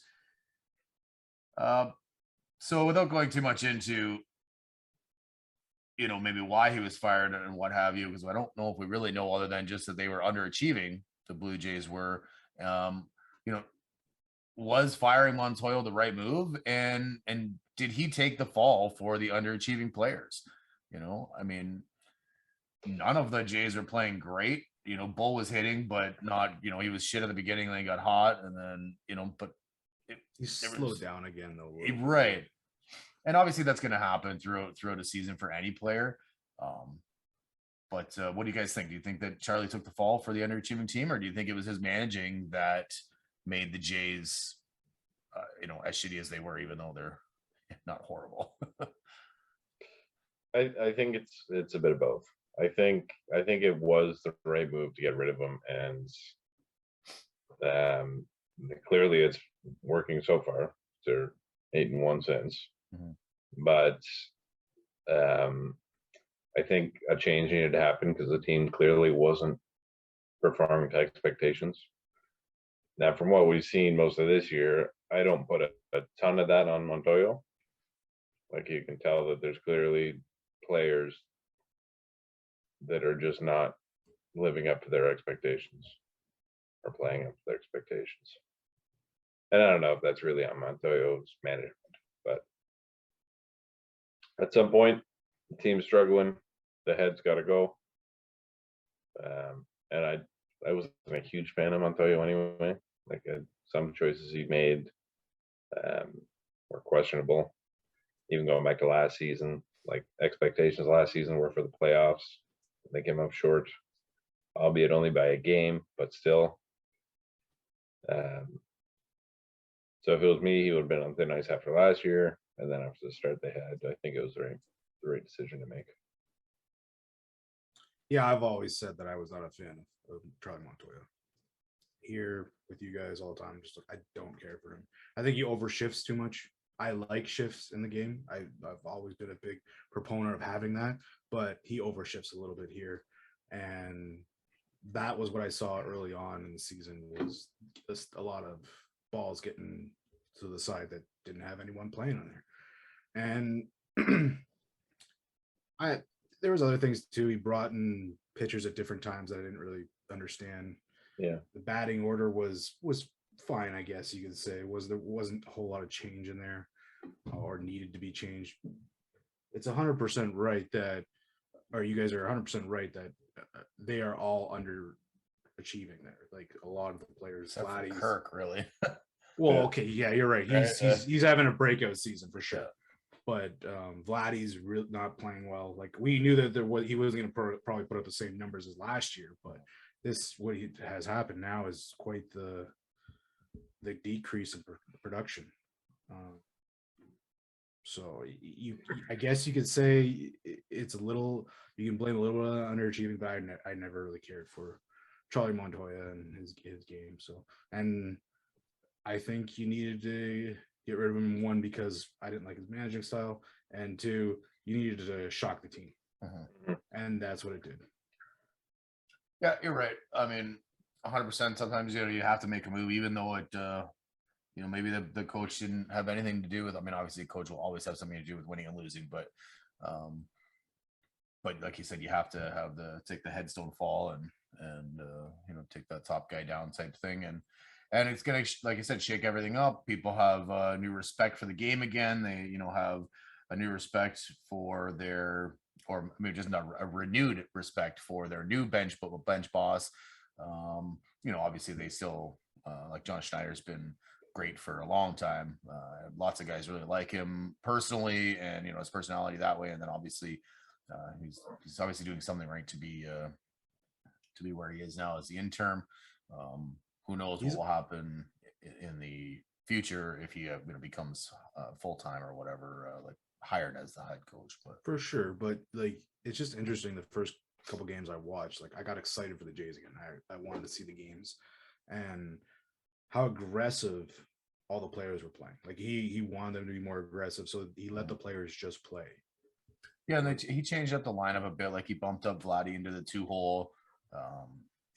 So without going too much into, maybe why he was fired and what have you, because I don't know if we really know other than just that they were underachieving. The Blue Jays were, was firing Montoyo the right move, and did he take the fall for the underachieving players? I mean, none of the Jays were playing great. Bull was hitting, but not, he was shit at the beginning, and then he got hot, and then, but he slowed down again though. Right. And obviously that's going to happen throughout a season for any player. But what do you guys think? Do you think that Charlie took the fall for the underachieving team, or do you think it was his managing that made the Jays, as shitty as they were, even though they're not horrible? I think it's a bit of both. I think it was the right move to get rid of him, and clearly it's working so far. They're 8-1 since, but I think a change needed to happen because the team clearly wasn't performing to expectations. Now, from what we've seen most of this year, I don't put a ton of that on Montoyo. Like, you can tell that there's clearly players that are just not living up to their expectations or playing up to their expectations. And I don't know if that's really on Montoyo's management, but at some point, the team's struggling. The head's got to go. And I wasn't a huge fan of Montoya anyway. Like some choices he made were questionable. Even going back to last season, like expectations last season were for the playoffs. They came up short, albeit only by a game, but still. So if it was me, he would have been on thin ice after last year, and then after the start they had, I think it was the right decision to make. Yeah, I've always said that I was not a fan of Charlie Montoya. Here with you guys all the time, just I don't care for him. I think he overshifts too much. I like shifts in the game. I've always been a big proponent of having that, but he overshifts a little bit here, and that was what I saw early on in the season was just a lot of balls getting to the side that didn't have anyone playing on there, and there was other things too. He brought in pitchers at different times that I didn't really understand. Yeah, the batting order was fine, I guess you could say. There wasn't a whole lot of change in there or needed to be changed. It's 100% right that, or you guys are 100% right that they are all underachieving there. Like a lot of the players, Except for Vladdy's, Kirk, really. well, Yeah. okay, yeah, you're right. Right, He's having a breakout season for sure. Yeah. But Vladdy's really not playing well. Like we knew that he wasn't going to probably put up the same numbers as last year, but what has happened now is quite the decrease in production. So I guess you could say it's a little. You can blame a little underachieving, but I never really cared for Charlie Montoya and his game. So, and I think you needed to get rid of him, one, because I didn't like his managing style, and two, you needed to shock the team. And that's what it did. Yeah, you're right. I mean, 100%. Sometimes you have to make a move, even though it maybe the coach didn't have anything to do with. I mean, obviously, the coach will always have something to do with winning and losing, but like you said, you have to take the headstone fall and take that top guy down type thing, and it's gonna, like I said, shake everything up. People have new respect for the game again. They have a new respect for their, or maybe just not a renewed respect for their new bench boss. Obviously they still like John Schneider's been great for a long time. Lots of guys really like him personally, and his personality that way. And then obviously he's obviously doing something right to be where he is now as the interim. Who knows what will happen in the future if he becomes full time or whatever, like hired as the head coach. But for sure, but like it's just interesting. The first couple games I watched, like I got excited for the Jays again. I wanted to see the games and how aggressive all the players were playing. Like he wanted them to be more aggressive, so he let the players just play. Yeah, and he changed up the lineup a bit. Like he bumped up Vladdy into the 2-hole,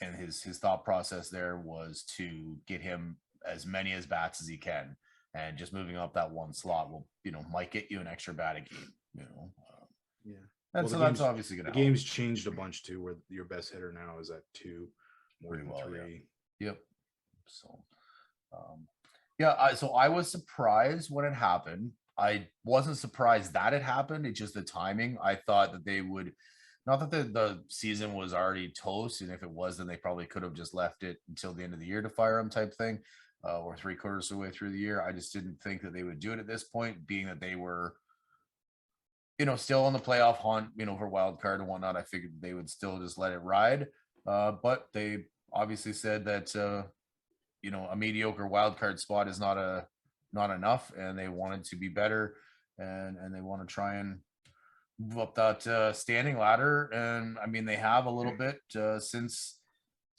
and his thought process there was to get him as many as bats as he can, and just moving up that one slot will might get you an extra bat a game. Yeah, and so that's obviously going to. The game's changed a bunch too, where your best hitter now is at 2, more than 3. Yeah. Yep. So, so I was surprised when it happened. I wasn't surprised that it happened. It's just the timing. I thought that they would, not that the season was already toast, and if it was, then they probably could have just left it until the end of the year to fire him type thing, or 3/4 of the way through the year. I just didn't think that they would do it at this point, being that they were, still on the playoff hunt, for wild card and whatnot. I figured they would still just let it ride. But they obviously said that, a mediocre wild card spot is not enough, and they wanted to be better, and they want to try and move up that standing ladder. And I mean, they have a little bit since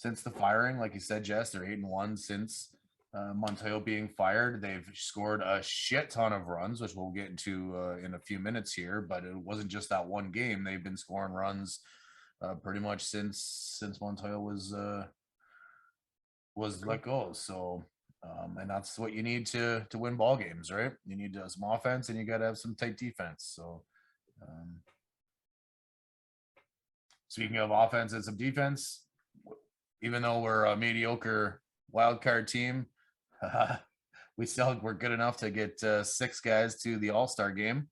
the firing. Like you said, Jess, they're 8-1 since Montoya being fired. They've scored a shit ton of runs, which we'll get into in a few minutes here, but it wasn't just that one game. They've been scoring runs pretty much since Montoya was let go. So and that's what you need to win ball games, right? You need some offense, and you got to have some tight defense. So speaking of offense and some defense, even though we're a mediocre wild card team, we're good enough to get 6 guys to the All-Star game.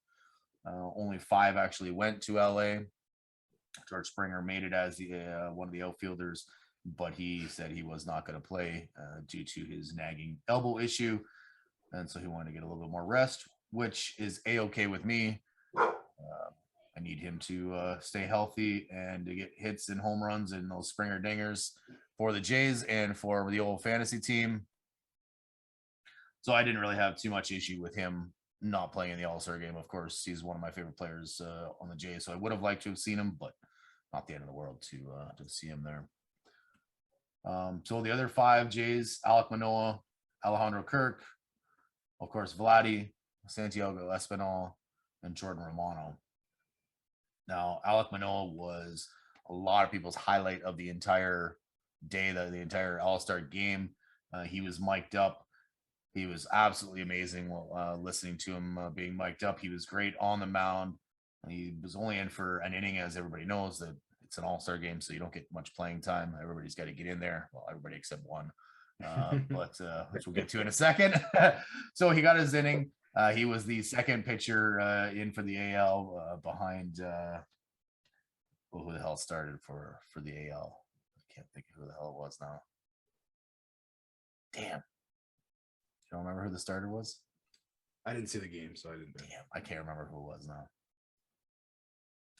Only 5 actually went to LA. George Springer made it as the one of the outfielders but he said he was not going to play due to his nagging elbow issue. And so he wanted to get a little bit more rest, which is A-okay with me. I need him to stay healthy and to get hits and home runs and those Springer dingers for the Jays and for the old fantasy team. So I didn't really have too much issue with him not playing in the All-Star game. Of course, he's one of my favorite players on the Jays, so I would have liked to have seen him, but not the end of the world to see him there. So the other 5 Jays: Alek Manoah, Alejandro Kirk, of course, Vladdy, Santiago Espinal, and Jordan Romano. Now, Alek Manoah was a lot of people's highlight of the entire day, the entire All-Star game. He was mic'd up. He was absolutely amazing listening to him being mic'd up. He was great on the mound. He was only in for an inning, as everybody knows that it's an all-star game, so you don't get much playing time. Everybody's got to get in there. Well, everybody except one, which we'll get to in a second. So he got his inning. He was the second pitcher in for the AL behind who the hell started for the AL. I can't think of who the hell it was now. Damn. You don't remember who the starter was? I didn't see the game, so I didn't. Damn, I can't remember who it was now.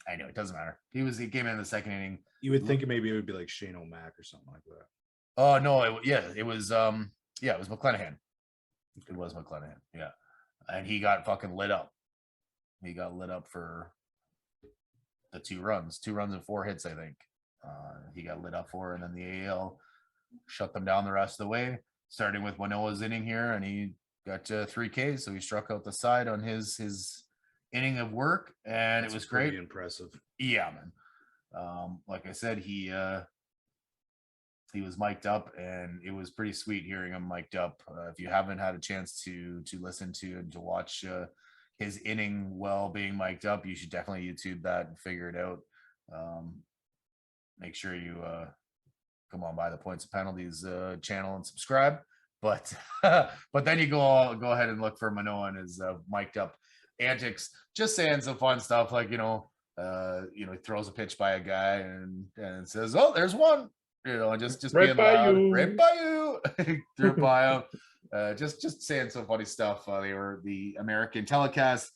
I know, it doesn't matter. He came in the second inning. You would think maybe it would be like Shane O'Mac or something like that. Oh no, it was McClanahan. It was McClanahan, yeah. And he got fucking lit up. He got lit up for the 2 runs and 4 hits, I think. He got lit up for, and then the AL shut them down the rest of the way, starting with Manoah's inning here, and he got 3 Ks, so he struck out the side on his inning of work, and it was great. Impressive. Yeah, man. Like I said, he was mic'd up, and it was pretty sweet hearing him mic'd up. If you haven't had a chance to listen to and to watch his inning while being mic'd up, you should definitely YouTube that and figure it out. Make sure you come on by the Points and Penalties channel and subscribe. But then you go ahead and look for Manoah and his mic'd up antics, just saying some fun stuff like, he throws a pitch by a guy and says, "Oh, there's one," just Right being by loud, you. right by you, threw it by him. Just saying some funny stuff. The American telecast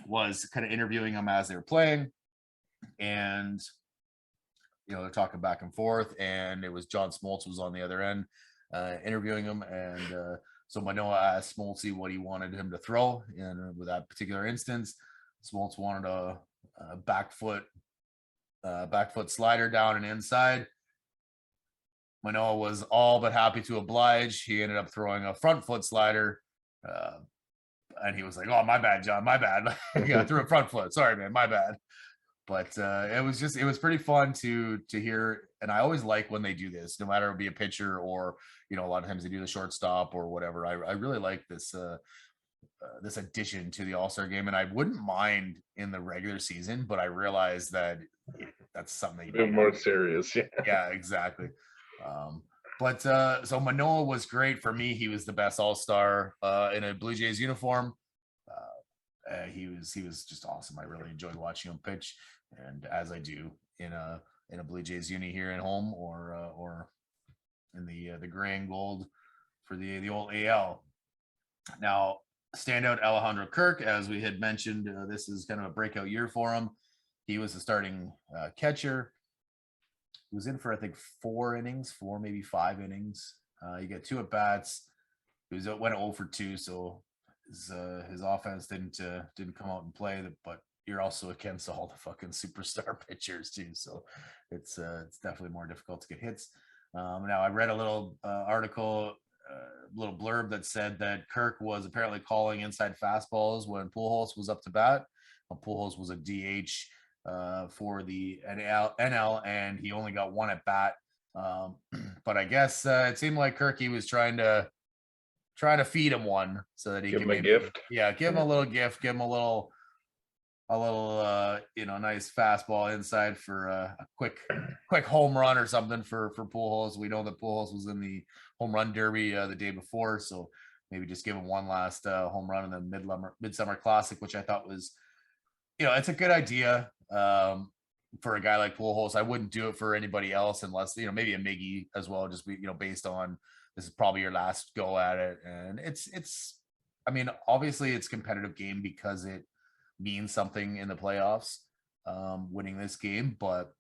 was kind of interviewing them as they were playing, and they're talking back and forth, and it was John Smoltz was on the other end interviewing him, and so Manoah asked Smoltz what he wanted him to throw, and with that particular instance, Smoltz wanted a back foot slider down and inside. Manoah was all but happy to oblige. He ended up throwing a front foot slider, and he was like, "Oh, my bad, John, my bad." Yeah, I threw a front foot. Sorry, man, my bad. But it was pretty fun to hear, and I always like when they do this, no matter it be a pitcher or a lot of times they do the shortstop or whatever. I really like this this addition to the All-Star game, and I wouldn't mind in the regular season, but I realize that that's something A bit more serious, yeah. Yeah, exactly. So Manoah was great for me. He was the best All-Star in a Blue Jays uniform. He was just awesome. I really enjoyed watching him pitch, and as I do in a Blue Jays uni here at home or in the gray and gold for the old AL. Now, standout Alejandro Kirk, as we had mentioned, this is kind of a breakout year for him. He was the starting catcher. He was in for, I think, 4 maybe 5 innings. He got 2 at bats. He went 0 for 2, so his offense didn't come out and play. But you're also against all the fucking superstar pitchers too, so it's definitely more difficult to get hits. Now I read a little article, little blurb that said that Kirk was apparently calling inside fastballs when Pujols was up to bat. Pujols was a DH for the NL, and he only got 1 at bat. But I guess it seemed like Kirky was trying to feed him one so that he give can him a gift. Yeah, give him a little gift, give him a little nice fastball inside for a quick home run or something for Pujols. We know that Pujols was in the home run derby the day before, so maybe just give him one last home run in the midsummer classic, which I thought was, it's a good idea. for a guy like Pujols. I wouldn't do it for anybody else unless, maybe a Miggy as well, just based on this is probably your last go at it. And I mean, obviously it's competitive game because it means something in the playoffs, winning this game, but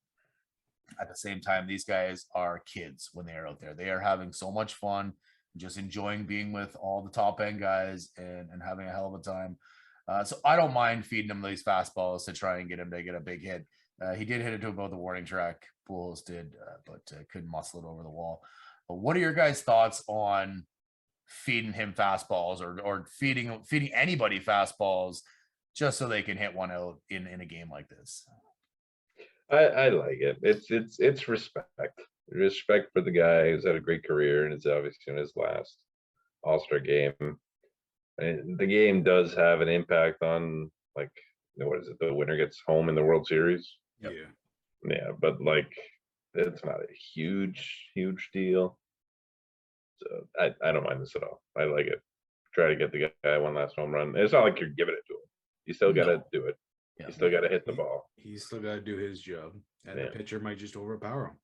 at the same time, these guys are kids when they are out there. They are having so much fun, just enjoying being with all the top end guys and having a hell of a time. So I don't mind feeding him these fastballs to try and get him to get a big hit. He did hit it to about the warning track. Pujols did, but couldn't muscle it over the wall. But what are your guys' thoughts on feeding him fastballs or feeding anybody fastballs just so they can hit one out in a game like this? I like it. It's respect for the guy who's had a great career and is obviously in his last All-Star game. And the game does have an impact on, like, what is it? The winner gets home in the World Series. Yeah. Yeah, but like, it's not a huge deal. So I don't mind this at all. I like it. Try to get the guy one last home run. It's not like you're giving it to him. You still got to do it. Yeah. You still got to hit the ball. He's still got to do his job, and the pitcher might just overpower him.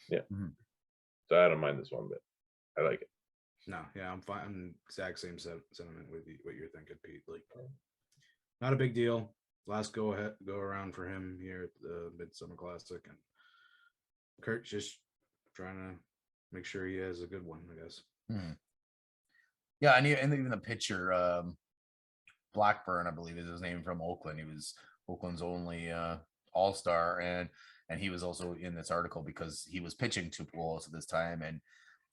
Yeah. Mm-hmm. So I don't mind this one bit. I like it. No, yeah, I'm fine. I'm exact same sentiment with what you're thinking, Pete. Like, not a big deal. Last go around for him here at the Midsummer Classic, and Kurt's just trying to make sure he has a good one, I guess. Hmm. Yeah, and even the pitcher, Blackburn, I believe is his name, from Oakland. He was Oakland's only all-star, and he was also in this article because he was pitching to Pujols at this time, and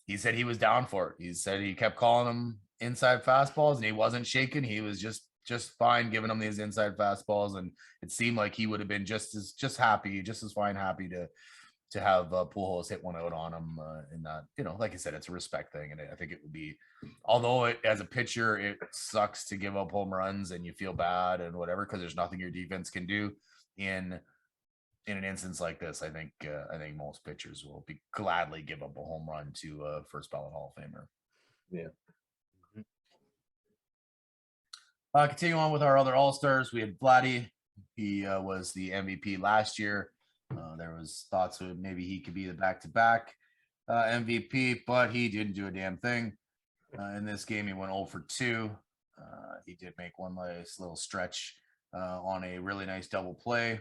he said he was down for it. He said he kept calling him inside fastballs, and he wasn't shaking. He was just fine giving him these inside fastballs, and it seemed like he would have been just as happy to have Pujols hit one out on him in that. Like I said, it's a respect thing, and I think it would be, although as a pitcher it sucks to give up home runs and you feel bad and whatever because there's nothing your defense can do in an instance like this. I think most pitchers will gladly give up a home run to a first ballot Hall of Famer. Yeah. Continue on with our other All-Stars. We had Vladdy. He was the MVP last year. There was thoughts that maybe he could be the back-to-back MVP, but he didn't do a damn thing. In this game, he went 0 for 2. He did make one nice little stretch on a really nice double play.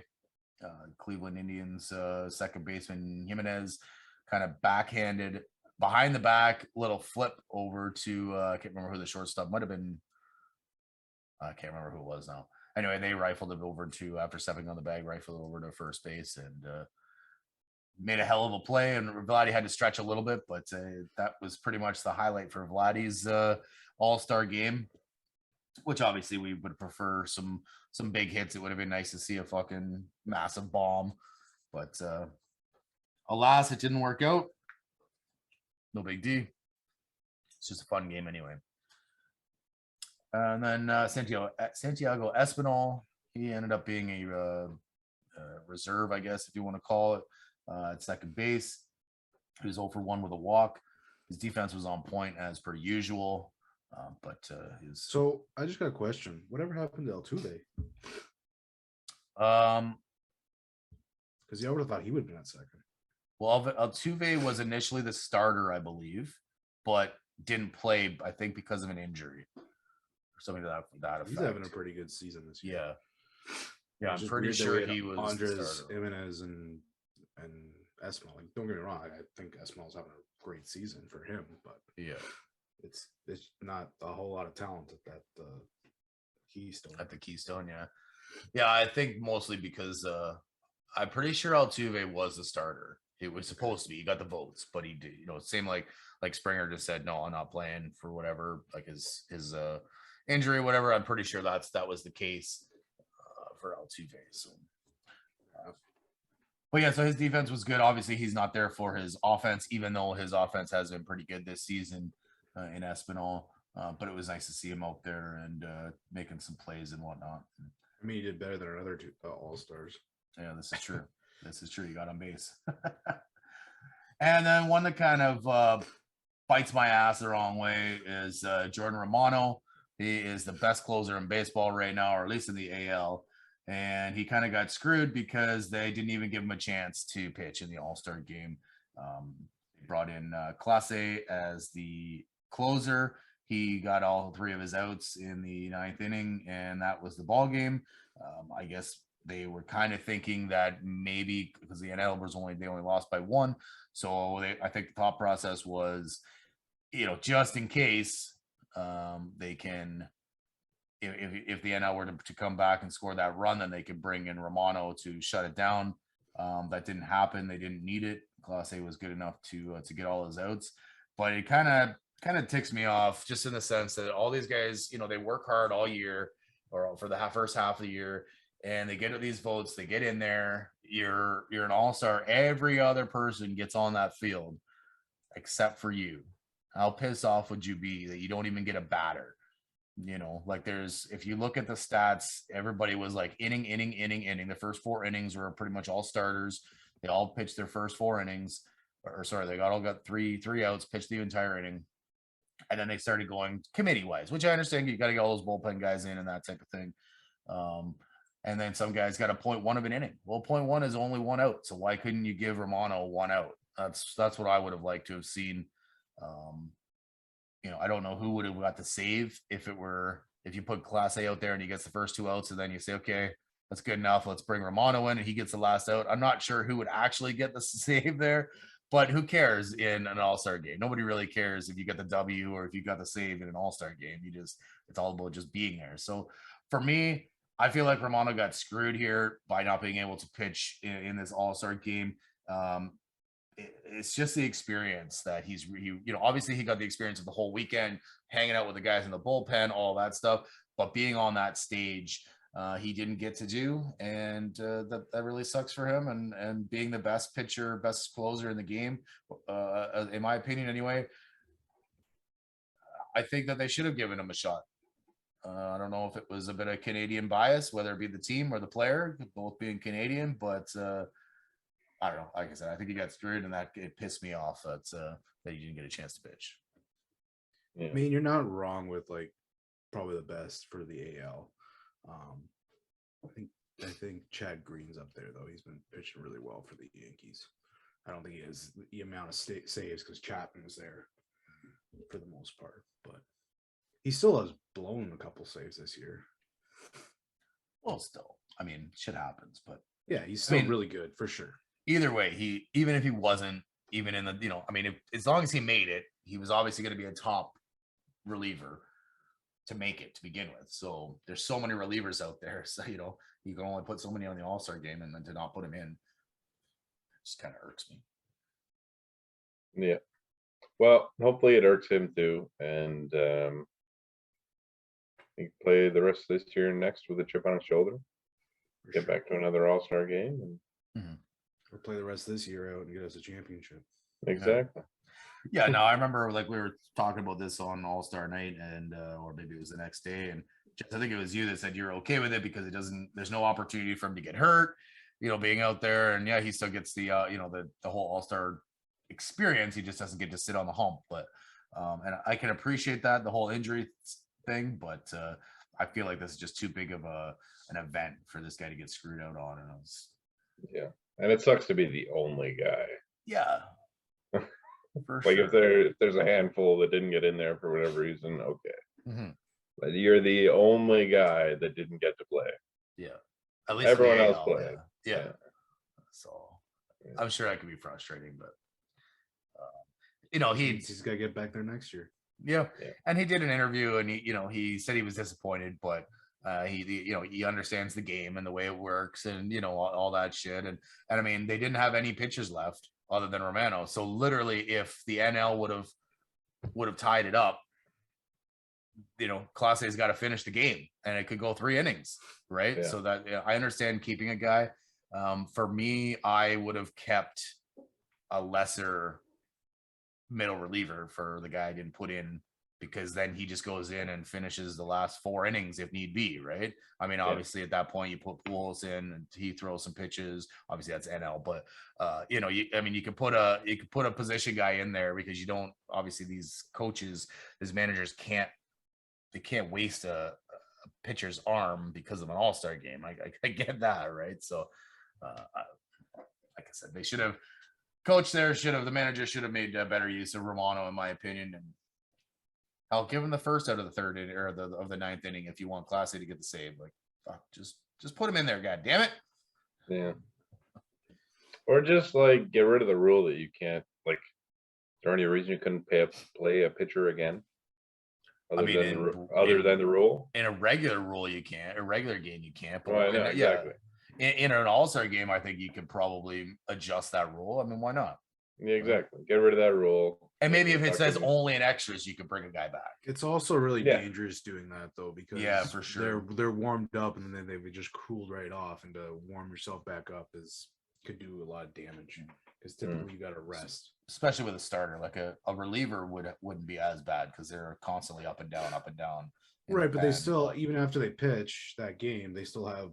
Cleveland Indians second baseman Jimenez kind of backhanded behind the back, little flip over to I can't remember who the shortstop might have been. I can't remember who it was now. Anyway, they rifled it over to, after stepping on the bag, rifled it over to first base and made a hell of a play. And Vladdy had to stretch a little bit, but that was pretty much the highlight for Vladdy's All-Star game, which obviously we would prefer some big hits. It would have been nice to see a fucking massive bomb, but alas, it didn't work out. No big deal. It's just a fun game anyway. And then Santiago Espinal, he ended up being a reserve, I guess, if you want to call it, at second base. He was 0 for 1 with a walk. His defense was on point as per usual, but his. So I just got a question. Whatever happened to Altuve? Because I would have thought he would have been at second. Well, Altuve was initially the starter, I believe, but didn't play, I think, because of an injury. Something to that effect. He's having a pretty good season this year. Yeah, I'm pretty sure he was Andres, Jimenez, and Espinal. Like, don't get me wrong, I think Espinal's having a great season for him, but yeah, it's not a whole lot of talent at that Keystone. At the Keystone, yeah. I think mostly because I'm pretty sure Altuve was the starter. It was supposed to be. He got the votes, but he did. Same like Springer just said, no, I'm not playing for whatever, like his injury, whatever. I'm pretty sure that was the case for Altuve. So, but yeah, so his defense was good. Obviously, he's not there for his offense, even though his offense has been pretty good this season in Espinal. But it was nice to see him out there and making some plays and whatnot. I mean, he did better than our other two All-Stars. Yeah, this is true. This is true. You got on base. And then one that kind of bites my ass the wrong way is Jordan Romano. He is the best closer in baseball right now, or at least in the AL. and he kind of got screwed because they didn't even give him a chance to pitch in the All-Star game. They brought in Clase as the closer. He got all 3 of his outs in the 9th inning, and that was the ball game. I guess they were kind of thinking that maybe because the NL was they only lost by 1, so I think the thought process was, just in case they can. If the NL were to come back and score that run, then they could bring in Romano to shut it down. That didn't happen. They didn't need it. Clase was good enough to get all his outs, but it kind of ticks me off just in the sense that all these guys, they work hard all year or for the first half of the year, and they get these votes. They get in there. You're an all-star. Every other person gets on that field except for you. How pissed off would you be that you don't even get a batter? If you look at the stats, everybody was like inning. The first 4 innings were pretty much all starters. They all pitched their first 4 innings, they all got three outs, pitched the entire inning. And then they started going committee wise, which I understand. You got to get all those bullpen guys in and that type of thing. And then some guys got a 0.1 of an inning. Well, 0.1 is only 1 out. So why couldn't you give Romano 1 out? That's what I would have liked to have seen. I don't know who would have got the save if you put Clase out there and he gets the first 2 outs, and then you say, okay, that's good enough. Let's bring Romano in and he gets the last out. I'm not sure who would actually get the save there, but who cares in an all-star game? Nobody really cares if you get the W or if you got the save in an all-star game. It's all about just being there. So for me, I feel like Romano got screwed here by not being able to pitch in this all-star game. It's just the experience that obviously he got the experience of the whole weekend, hanging out with the guys in the bullpen, all that stuff, but being on that stage, he didn't get to do. And that really sucks for him. And being the best pitcher, best closer in the game, in my opinion, anyway, I think that they should have given him a shot. I don't know if it was a bit of Canadian bias, whether it be the team or the player, both being Canadian, but I don't know. Like I said, I think he got screwed, and that it pissed me off that he didn't get a chance to pitch. Yeah. I mean, you're not wrong with probably the best for the AL. I think Chad Green's up there though. He's been pitching really well for the Yankees. I don't think he has the amount of saves because Chapman was there for the most part, but he still has blown a couple saves this year. Well, still, I mean, shit happens, but yeah, he's still really good for sure. Either way, even if he wasn't even in the, as long as he made it, he was obviously going to be a top reliever to make it to begin with. So there's so many relievers out there. So, you can only put so many on the All-Star game, and then to not put him in just kind of irks me. Yeah. Well, hopefully it irks him too. And he can play the rest of this year and next with a chip on his shoulder. Get back to another All-Star game. And or play the rest of this year out and get us a championship. Exactly. Yeah, no, I remember we were talking about this on All-Star night, and or maybe it was the next day, and I think it was you that said you're okay with it because there's no opportunity for him to get hurt, being out there, and yeah, he still gets the the whole All-Star experience. He just doesn't get to sit on the hump, but and I can appreciate that, the whole injury thing, but I feel like this is just too big of an event for this guy to get screwed out on, yeah. And it sucks to be the only guy. Yeah. For sure. If there's a handful that didn't get in there for whatever reason, okay. But you're the only guy that didn't get to play. Yeah. At least everyone else played. Yeah. So I'm sure that could be frustrating, but he's got to get back there next year. Yeah. And he did an interview, and he said he was disappointed, but he understands the game and the way it works, and all that shit, and I mean, they didn't have any pitchers left other than Romano, so literally if the NL would have tied it up, Clase's got to finish the game, and it could go 3 innings, right? Yeah. So that I understand keeping a guy. For me, I would have kept a lesser middle reliever for the guy I didn't put in, because then he just goes in and finishes the last 4 innings if need be, right? I mean, obviously at that point you put Pujols in and he throws some pitches. Obviously that's NL, but you could put a position guy in there, because you don't, obviously these coaches, these managers can't waste a pitcher's arm because of an all-star game. I get that, right? So, like I said, they should have coach there. The manager should have made better use of Romano, in my opinion. And I'll give him the first out of the third inning or of the ninth inning if you want Classy to get the save. Like, fuck, just put him in there. God damn it. Yeah. Or just like get rid of the rule that you can't like. Is there any reason you couldn't play a pitcher again? Other than the rule? In a regular rule, you can't. A regular game, you can't. But Right, exactly. In an all-star game, I think you could probably adjust that rule. I mean, why not? Yeah, exactly. Get rid of that rule. And maybe if it says only in extras, you can bring a guy back. It's also really dangerous doing that though, because for sure they're warmed up and then they would just cooled right off, and to warm yourself back up could do a lot of damage because typically you got to rest. Especially with a starter, like a reliever wouldn't be as bad because they're constantly up and down. Right, but they still, even after they pitch that game, they still have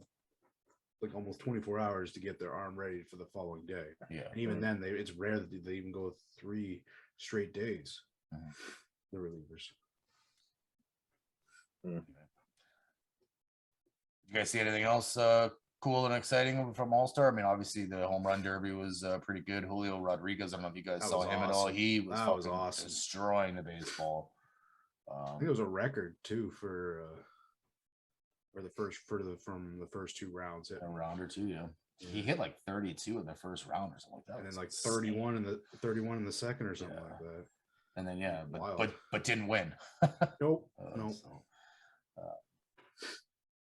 like almost 24 hours to get their arm ready for the following day. Yeah, and even then, it's rare that they even go 3 straight days. The relievers. You guys see anything else cool and exciting from All-Star? I mean, obviously the home run derby was pretty good. Julio Rodriguez, I don't know if you guys saw him at all. He was awesome, destroying the baseball. I think it was a record too for the first 2 rounds. A round or two, yeah. He hit like 32 in the first round or something like that. And then like 31 in the second or something like that. And then but didn't win. Nope. Nope.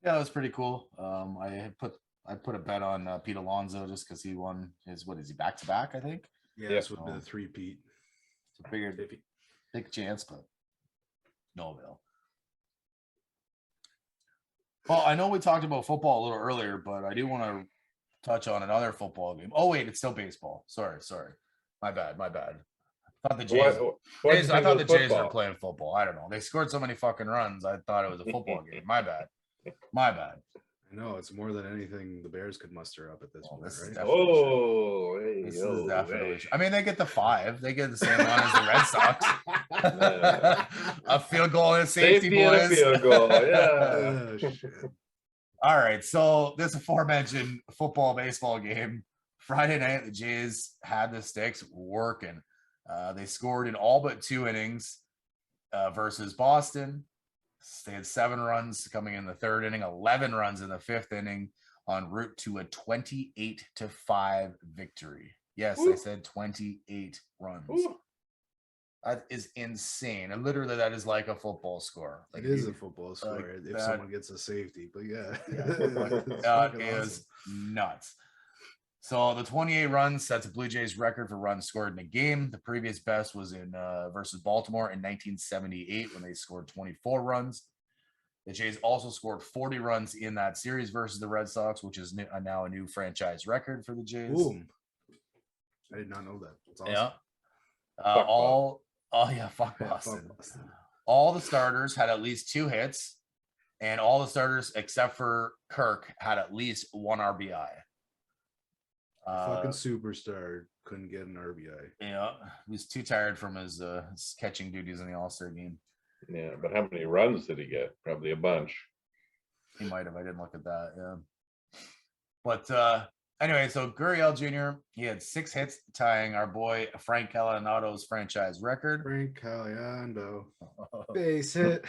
Yeah, that was pretty cool. I put a bet on Pete Alonso just because he won his back to back, I think. Yeah, this would be the 3-peat. So figured big chance, but no avail. Well, I know we talked about football a little earlier, but I do want to touch on another football game. Oh wait, it's still baseball. Sorry. My bad. I thought the Jays were playing football. I don't know. They scored so many fucking runs. I thought it was a football game. My bad. I know it's more than anything the Bears could muster up at this point, right? This is definitely. I mean, they get the 5. They get the same one as the Red Sox. A field goal and a safety, boys. And a field goal. Yeah. All right. So this aforementioned baseball game Friday night, the Jays had the sticks working. They scored in all but 2 innings versus Boston. They had 7 runs coming in the 3rd inning, 11 runs in the 5th inning, en route to a 28-5 victory. Yes, I said 28 runs. Ooh. That is insane. And literally, that is like a football score. Like, it is a football score if someone gets a safety. But it is nuts. So the 28 runs sets a Blue Jays record for runs scored in a game. The previous best was in versus Baltimore in 1978 when they scored 24 runs. The Jays also scored 40 runs in that series versus the Red Sox, which is now a new franchise record for the Jays. Boom. I did not know that. That's awesome. Yeah. Fuck Boston. All the starters had at least 2 hits, and all the starters except for Kirk had at least 1 RBI. Fucking superstar couldn't get an RBI. Yeah, he was too tired from his catching duties in the All-Star game. Yeah, but how many runs did he get? Probably a bunch. He might have. I didn't look at that. Yeah. But anyway, so Gurriel Jr., he had 6 hits, tying our boy Frank Calanato's franchise record. Frank Caliendo. Base hit.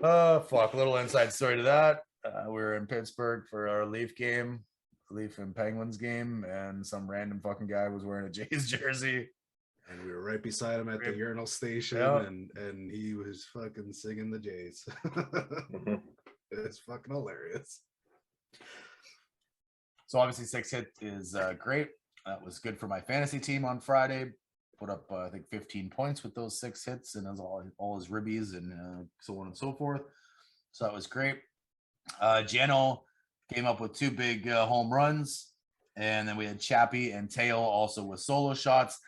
Oh, fuck. A little inside story to that. We were in Pittsburgh for our Leaf and Penguins game, and some random fucking guy was wearing a Jays jersey. And we were right beside him at the urinal station, and he was fucking singing the Jays. It's fucking hilarious. So obviously 6 hit is great. That was good for my fantasy team on Friday. Put up, I think, 15 points with those 6 hits and all his ribbies and so on and so forth. So that was great. Geno came up with 2 big home runs. And then we had Chappie and Teo also with solo shots.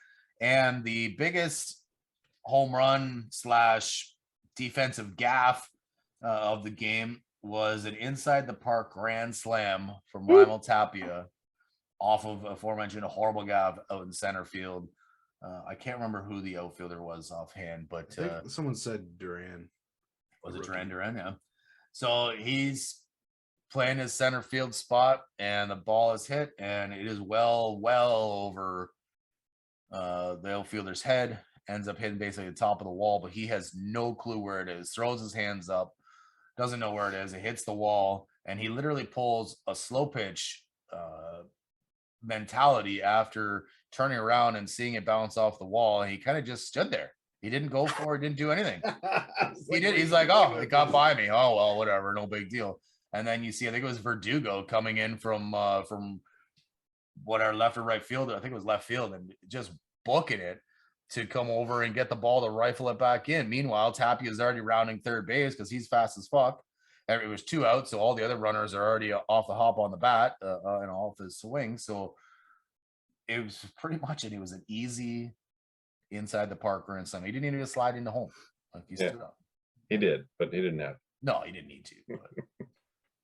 And the biggest home run / defensive gaff of the game was an inside the park grand slam from Raimel Tapia off of aforementioned a horrible gaff out in center field. I can't remember who the outfielder was offhand, but someone said Duran. Was it Duran Duran? Yeah. So he's playing his center field spot, and the ball is hit, and it is well over the outfielder's head. Ends up hitting basically the top of the wall, but he has no clue where it is. Throws his hands up, doesn't know where it is. It hits the wall, and he literally pulls a slow pitch mentality after turning around and seeing it bounce off the wall. And he kind of just stood there. He didn't go for it, didn't do anything. He did. He's like, oh, it got by me. Oh, well, whatever, no big deal. And then you see, I think it was Verdugo coming in from whatever left or right field. I think it was left field, and just booking it to come over and get the ball to rifle it back in. Meanwhile, Tapia is already rounding third base because he's fast as fuck. It was 2 outs, so all the other runners are already off the hop on the bat and off his swing. So it was pretty much it. It was an easy inside the park or in some. He didn't even slide into home. Like he stood up. He did, but he didn't have. No, he didn't need to.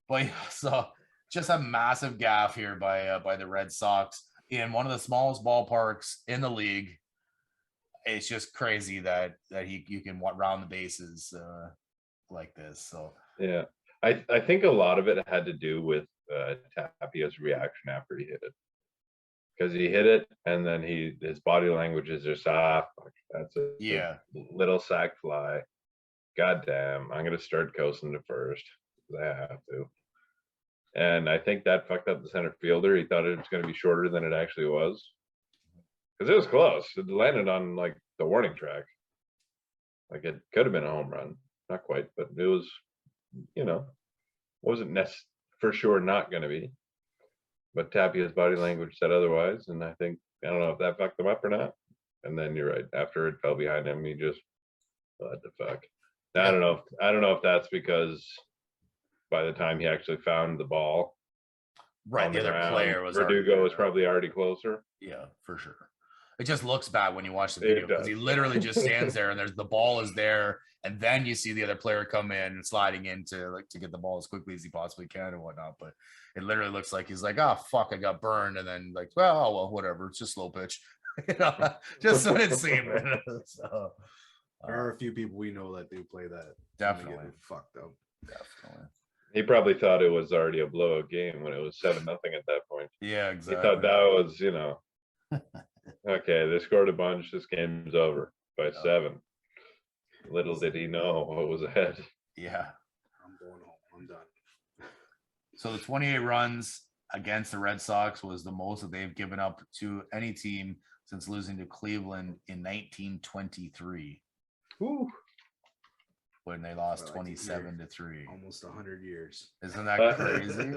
But so just a massive gaffe here by the Red Sox in one of the smallest ballparks in the league. It's just crazy that you can round the bases like this. So yeah, I think a lot of it had to do with Tapia's reaction after he hit it, because he hit it and then his body language is just fuck, that's a little sack fly. God damn, I'm gonna start coasting to first. I have to. And I think that fucked up the center fielder. He thought it was going to be shorter than it actually was, because it was close. It landed on like the warning track. Like it could have been a home run, not quite, but it was, wasn't for sure not going to be. But Tapia's body language said otherwise, and I don't know if that fucked him up or not. And then you're right, after it fell behind him, he just, what the fuck? I don't know if that's because by the time he actually found the ball, right, the other player was Verdugo was probably already closer. Yeah, for sure. It just looks bad when you watch the video, because he literally just stands there and the ball is there, and then you see the other player come in and sliding in to get the ball as quickly as he possibly can and whatnot. But it literally looks like he's like, oh fuck, I got burned, and then like, well, whatever, it's just slow pitch. Just what it seemed. So there are a few people we know that do play that. Definitely fucked up. Definitely. He probably thought it was already a blowout game when it was 7-0 at that point. Yeah, exactly. He thought that was, okay, they scored a bunch. This game's over by 7. Little did he know what was ahead. Yeah. I'm going home. I'm done. So the 28 runs against the Red Sox was the most that they've given up to any team since losing to Cleveland in 1923. Woo. When they lost 27-3. Almost 100 years. Isn't that crazy?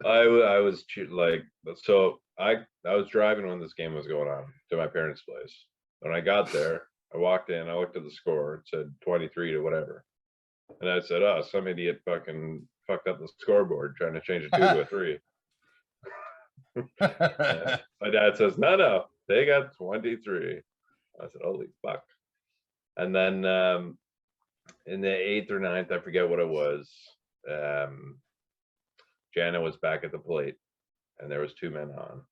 I was like, so I was driving when this game was going on to my parents' place. When I got there, I walked in, I looked at the score, it said 23 to whatever. And I said, oh, some idiot fucking fucked up the scoreboard trying to change a 2 to a 3. My dad says, no, they got 23. I said, holy fuck. And then in the 8th or 9th, I forget what it was, Jana was back at the plate, and there was 2 men on.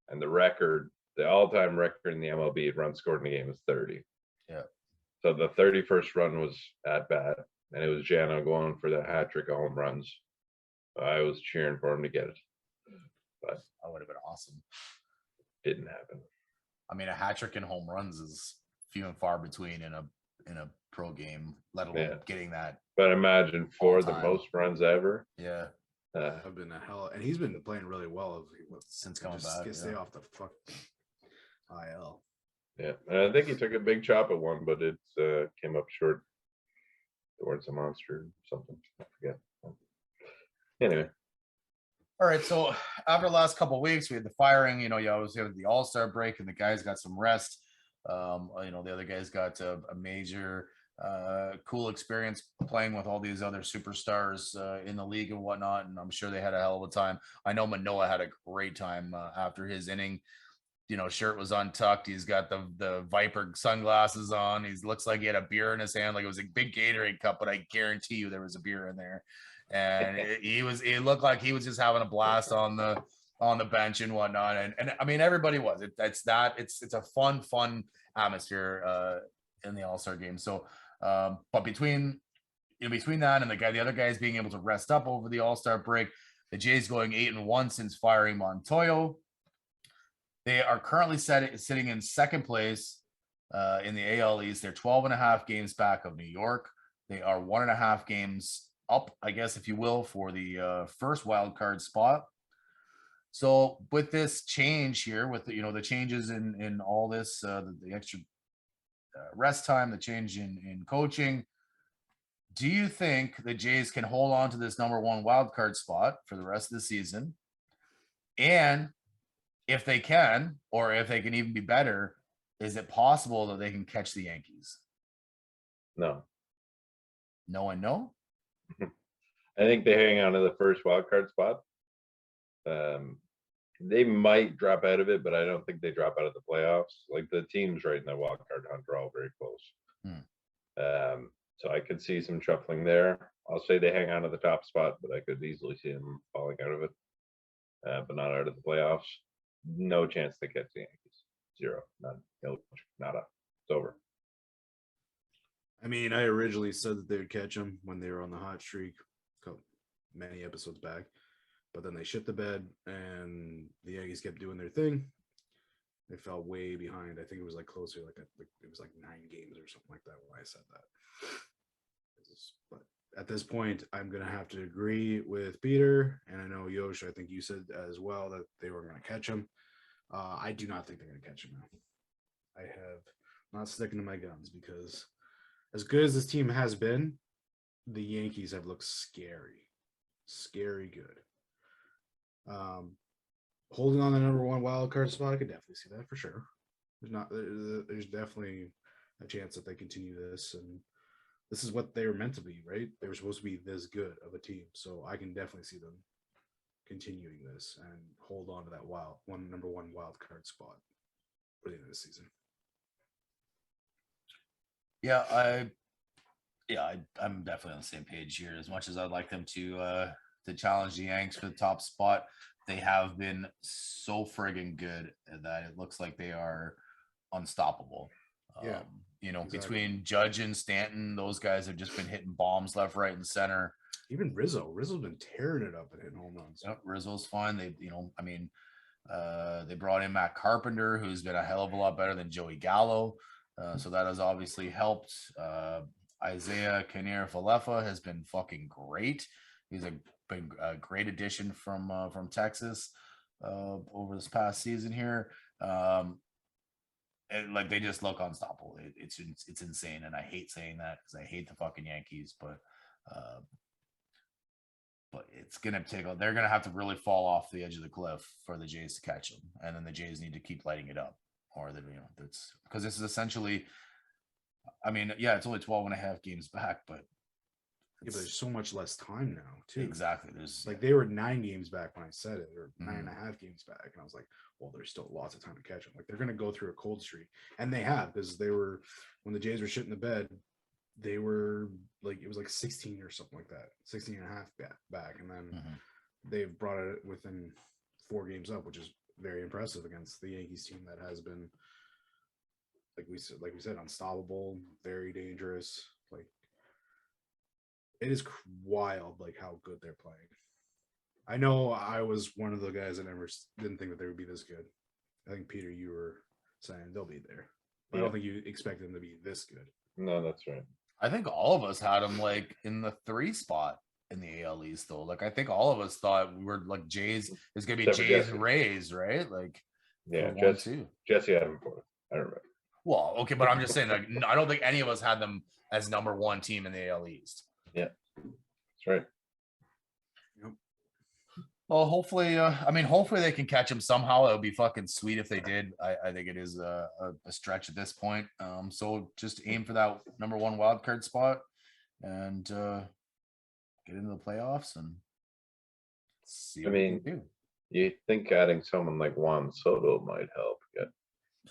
And the all-time record in the MLB run scored in a game is 30. Yeah. So the 31st run was at bat, and it was Jana going for the hat trick of home runs. I was cheering for him to get it, but that would have been awesome. Didn't happen. I mean, a hat trick and home runs is few and far between in a pro game, let alone getting that. But imagine 4 the most runs ever. Yeah. I've been a hell, and he's been playing really well since coming back. Stay off the fuck IL. Yeah, and I think he took a big chop at one, but it came up short towards a monster or something. I forget. Anyway. All right, so after the last couple of weeks, we had the firing. You always have the All-Star break, and the guys got some rest. The other guys got a major cool experience playing with all these other superstars in the league and whatnot, and I'm sure they had a hell of a time. I know Manoah had a great time after his inning. Shirt was untucked. He's got the Viper sunglasses on. He looks like he had a beer in his hand, like it was a big Gatorade cup, but I guarantee you there was a beer in there. And it looked like he was just having a blast on the bench and whatnot. And I mean, everybody was. It's a fun atmosphere in the All-Star game. So, but between between that and the other guys being able to rest up over the All-Star break, the Jays going 8-1 since firing Montoyo. They are currently sitting in second place in the AL East. They're 12.5 games back of New York. They are 1.5 games up, I guess, if you will, for the first wild card spot. So with this change here, with the changes in all this, the extra rest time, the change in coaching, do you think the Jays can hold on to this number one wild card spot for the rest of the season? And if they can, or if they can even be better, is it possible that they can catch the Yankees? No. No and no? I think they hang on to the first wild card spot. They might drop out of it, but I don't think they drop out of the playoffs. Like the teams right in the wild card hunt are all very close. So I could see some shuffling there. I'll say they hang on to the top spot, but I could easily see them falling out of it, but not out of the playoffs. No chance they catch the Yankees. Zero. None. No. Nada. It's over. I mean, I originally said that they would catch them when they were on the hot streak many episodes back, but then they shit the bed and the Yankees kept doing their thing. They fell way behind. I think it was like closer, it was like 9 games or something like that when I said that. But at this point, I'm going to have to agree with Peter. And I know, Yosh, I think you said as well that they were going to catch him. I do not think they're going to catch him now. I have not sticking to my guns because as good as this team has been, the Yankees have looked scary good. Holding on the number one wild card spot, I could definitely see that for sure. There's definitely a chance that they continue this, and this is what they were meant to be, right? They were supposed to be this good of a team, so I can definitely see them continuing this and hold on to that number one wild card spot for the end of the season. I'm definitely on the same page here. As much as I'd like them to challenge the Yanks for the top spot, they have been so friggin' good that it looks like they are unstoppable. Exactly. Between Judge and Stanton, those guys have just been hitting bombs left, right, and center. Even Rizzo's been tearing it up and hitting home runs. Yep, Rizzo's fine. They brought in Matt Carpenter, who's been a hell of a lot better than Joey Gallo. So that has obviously helped. Isaiah Kiner-Falefa has been fucking great. He's been a great addition from Texas over this past season here. And they just look unstoppable. It's insane, and I hate saying that because I hate the fucking Yankees, but it's gonna they're gonna have to really fall off the edge of the cliff for the Jays to catch them, and then the Jays need to keep lighting it up, or that's because this is essentially. I mean, yeah, it's only 12.5 games back, but there's so much less time now, too. Exactly. They were 9 games back when I said it, or 9.5 games back, and I was like, well, there's still lots of time to catch them. They're going to go through a cold streak, and they have, because when the Jays were shitting the bed, they were it was 16 or something like that, 16 and a half back, and then they've brought it within 4 games up, which is very impressive against the Yankees team that has been. Like we said, unstoppable, very dangerous. It is wild, how good they're playing. I know I was one of the guys that didn't think that they would be this good. I think, Peter, you were saying they'll be there. Yeah. I don't think you expect them to be this good. No, that's right. I think all of us had them in the 3 spot in the AL East, though. I think all of us thought we were Jays is going to be Jays and Rays, right? Yeah, Jesse had them 4th. I remember. Well, okay, but I'm just saying, I don't think any of us had them as number 1 team in the AL East. Yeah, that's right. Yep. Well, hopefully they can catch them somehow. It would be fucking sweet if they did. I think it is a stretch at this point. So just aim for that number 1 wild card spot and get into the playoffs and see what we can do. You think adding someone like Juan Soto might help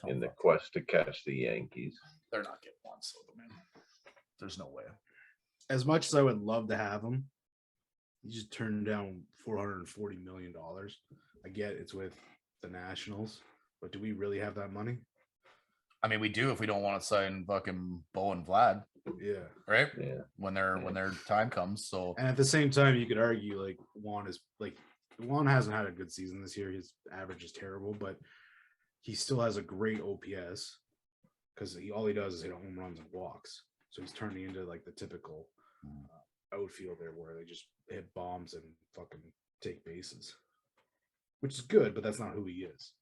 in the quest to catch the Yankees? They're not getting Juan Soto, man. There's no way. As much as I would love to have him, he just turned down $440 million. I get it's with the Nationals, but do we really have that money? I mean, we do if we don't want to sign fucking Bo and Vlad. Yeah. right? Yeah. When their time comes. So And at the same time, you could argue like Juan hasn't had a good season this year. His average is terrible, but he still has a great OPS because all he does is hit home runs and walks. So he's turning into like the typical outfielder where they just hit bombs and fucking take bases, which is good, but that's not who he is.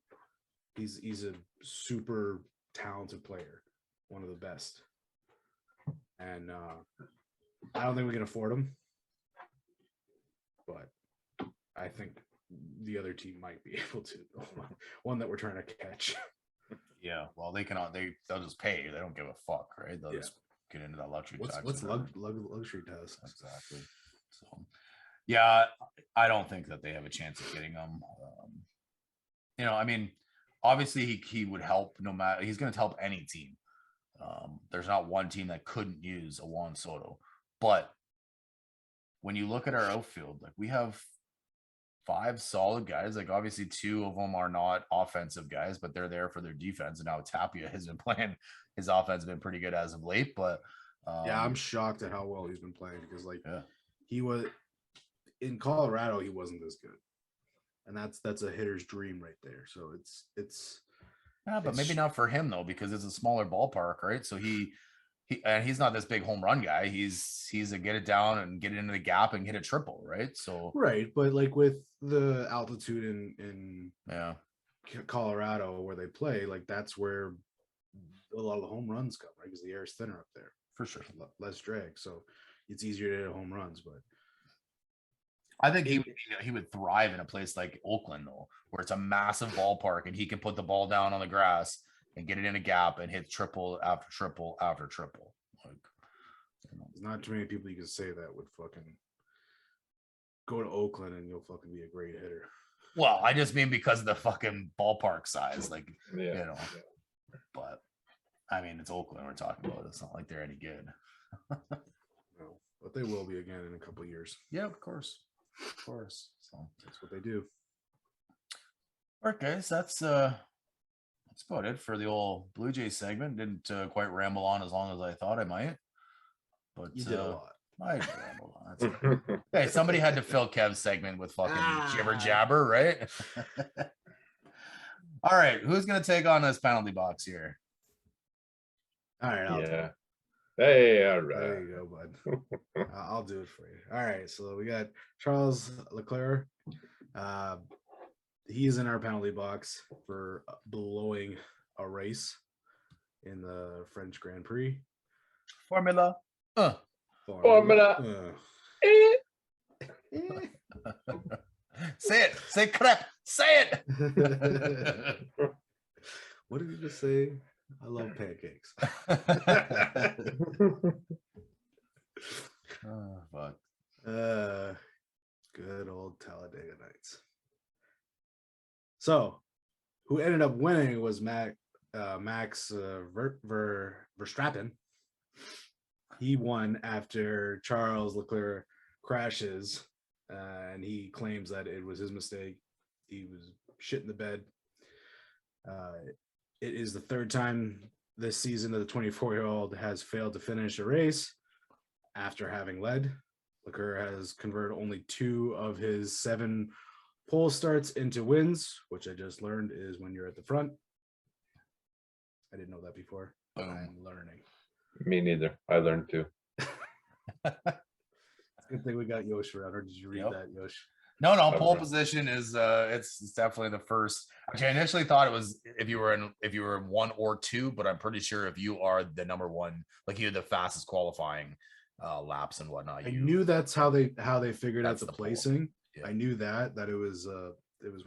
He's a super talented player, one of the best, and I don't think we can afford him, but I think the other team might be able to. One that we're trying to catch. yeah, well, they'll just pay. They don't give a fuck, right? They'll just get into that luxury tax. What's luxury tax? Exactly. So, yeah, I don't think that they have a chance of getting him. I mean, obviously he would help no matter. He's going to help any team. There's not one team that couldn't use a Juan Soto, but when you look at our outfield, like we have 5 solid guys. Like obviously 2 of them are not offensive guys, but they're there for their defense. And now Tapia has been playing. His offense has been pretty good as of late, but yeah, I'm shocked at how well he's been playing because yeah. he was in Colorado, he wasn't this good, and that's a hitter's dream right there. So it's yeah, but maybe not for him though, because it's a smaller ballpark, right? So he's not this big home run guy. He's a get it down and get it into the gap and hit a triple, right? So right, but like with the altitude in yeah, Colorado where they play, like that's where a lot of the home runs come, right? Because the air is thinner up there, for sure, less drag, so it's easier to hit home runs. But I think he would thrive in a place like Oakland though, where it's a massive ballpark and he can put the ball down on the grass and get it in a gap and hit triple after triple after triple. Like, there's not too many people you can say that would fucking go to Oakland and you'll fucking be a great hitter. Well, I just mean because of the fucking ballpark size, like But I mean, it's Oakland we're talking about. It's not like they're any good. No, but they will be again in a couple of years. Yeah, of course. So that's what they do. All right, guys, that's about it for the old Blue Jays segment. Didn't quite ramble on as long as I thought I might, but you did a lot. I rambled on. That's hey, somebody had to fill Kev's segment with fucking jibber jabber, right? All right, who's gonna take on this penalty box here? All right, yeah. Hey, all right. There you go, bud. I'll do it for you. All right, so we got Charles Leclerc. He's in our penalty box for blowing a race in the French Grand Prix. Formula. Say it. Say crap. Say it. What did you just say? I love pancakes. Oh, fuck. Good old Talladega Nights. So, who ended up winning was Max Verstappen. He won after Charles Leclerc crashes, and he claims that it was his mistake. He was shit in the bed. It is the 3rd time this season that the 24-year-old has failed to finish a race after having led. Leclerc has converted only 2 of his 7 pole starts into wins, which I just learned is when you're at the front. I didn't know that before. I'm learning. Me neither. I learned too. Good thing we got Yosh around. Or did you read that, Yosh? No. Pole position is it's definitely the first. Actually, I initially thought it was if you were in 1 or 2, but I'm pretty sure if you are the number 1, like you're the fastest qualifying laps and whatnot. I knew that's how they figured out the placing. Yeah. I knew that it was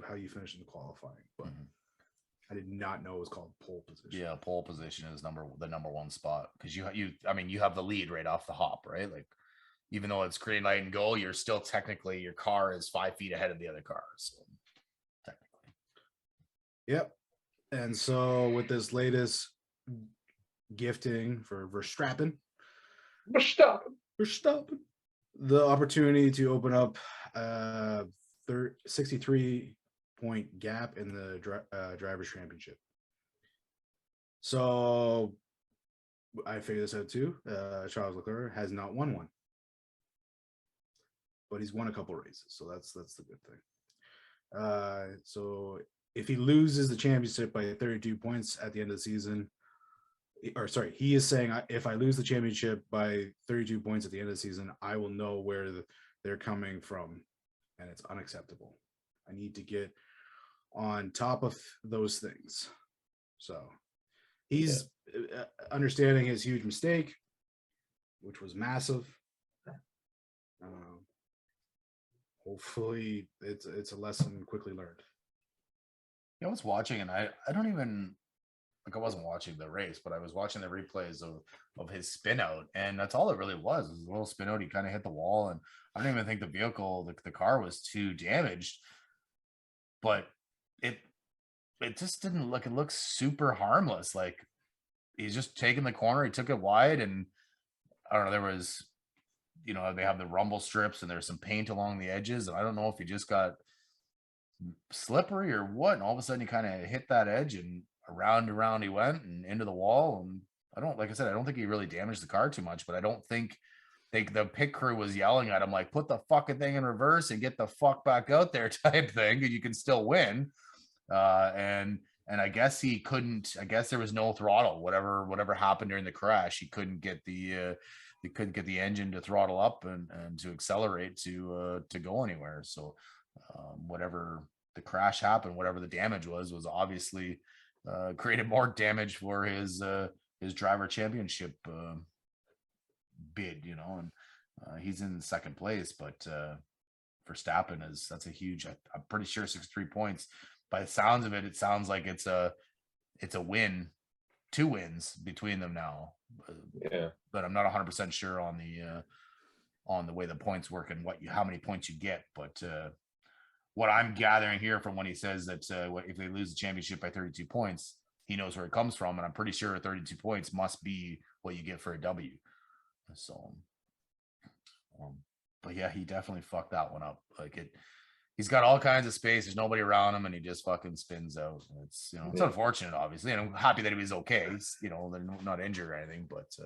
how you finish in the qualifying, but I did not know it was called pole position. Yeah, pole position is the number 1 spot because you have the lead right off the hop, right? Like even though it's green light and go, you're still technically your car is 5 feet ahead of the other cars. So technically. Yep. And so with this latest gifting for Verstappen, the opportunity to open up 63-point gap in the drivers' championship. So I figured this out too. Charles Leclerc has not won one, but he's won a couple races, so that's the good thing. So if he loses the championship by 32 points at the end of the season, or sorry, he is saying if I lose the championship by 32 points at the end of the season, I will know where they're coming from, and it's unacceptable. I need to get on top of those things. So he's understanding his huge mistake, which was massive. Hopefully it's a lesson quickly learned. I was watching, and I don't even like, I wasn't watching the race, but I was watching the replays of his spin out, and that's all it really was. It was a little spin out. He kind of hit the wall, and I don't even think the vehicle, the car was too damaged, but it just didn't look. It looks super harmless. Like he's just taking the corner. He took it wide, and I don't know. There was, they have the rumble strips, and there's some paint along the edges. And I don't know if he just got slippery or what. And all of a sudden, he kind of hit that edge, and around he went and into the wall. And I don't think he really damaged the car too much, but I don't think the pit crew was yelling at him like, put the fucking thing in reverse and get the fuck back out there type thing, and you can still win. And I guess he couldn't. I guess there was no throttle. Whatever happened during the crash, he couldn't get the engine to throttle up and to accelerate to go anywhere. So whatever the crash happened, whatever the damage was obviously created more damage for his driver championship bid. And he's in second place, but Verstappen that's a huge. I'm pretty sure 63 points. By the sounds of it, it sounds like it's a win, 2 wins between them now. Yeah, but I'm not 100% sure on the way the points work and how many points you get. But what I'm gathering here from when he says that if they lose the championship by 32 points, he knows where it comes from, and I'm pretty sure 32 points must be what you get for a W. So, but yeah, he definitely fucked that one up. Like he's got all kinds of space. There's nobody around him, and he just fucking spins out. It's it's unfortunate, obviously, and I'm happy that he was okay. He's, they're not injured or anything, but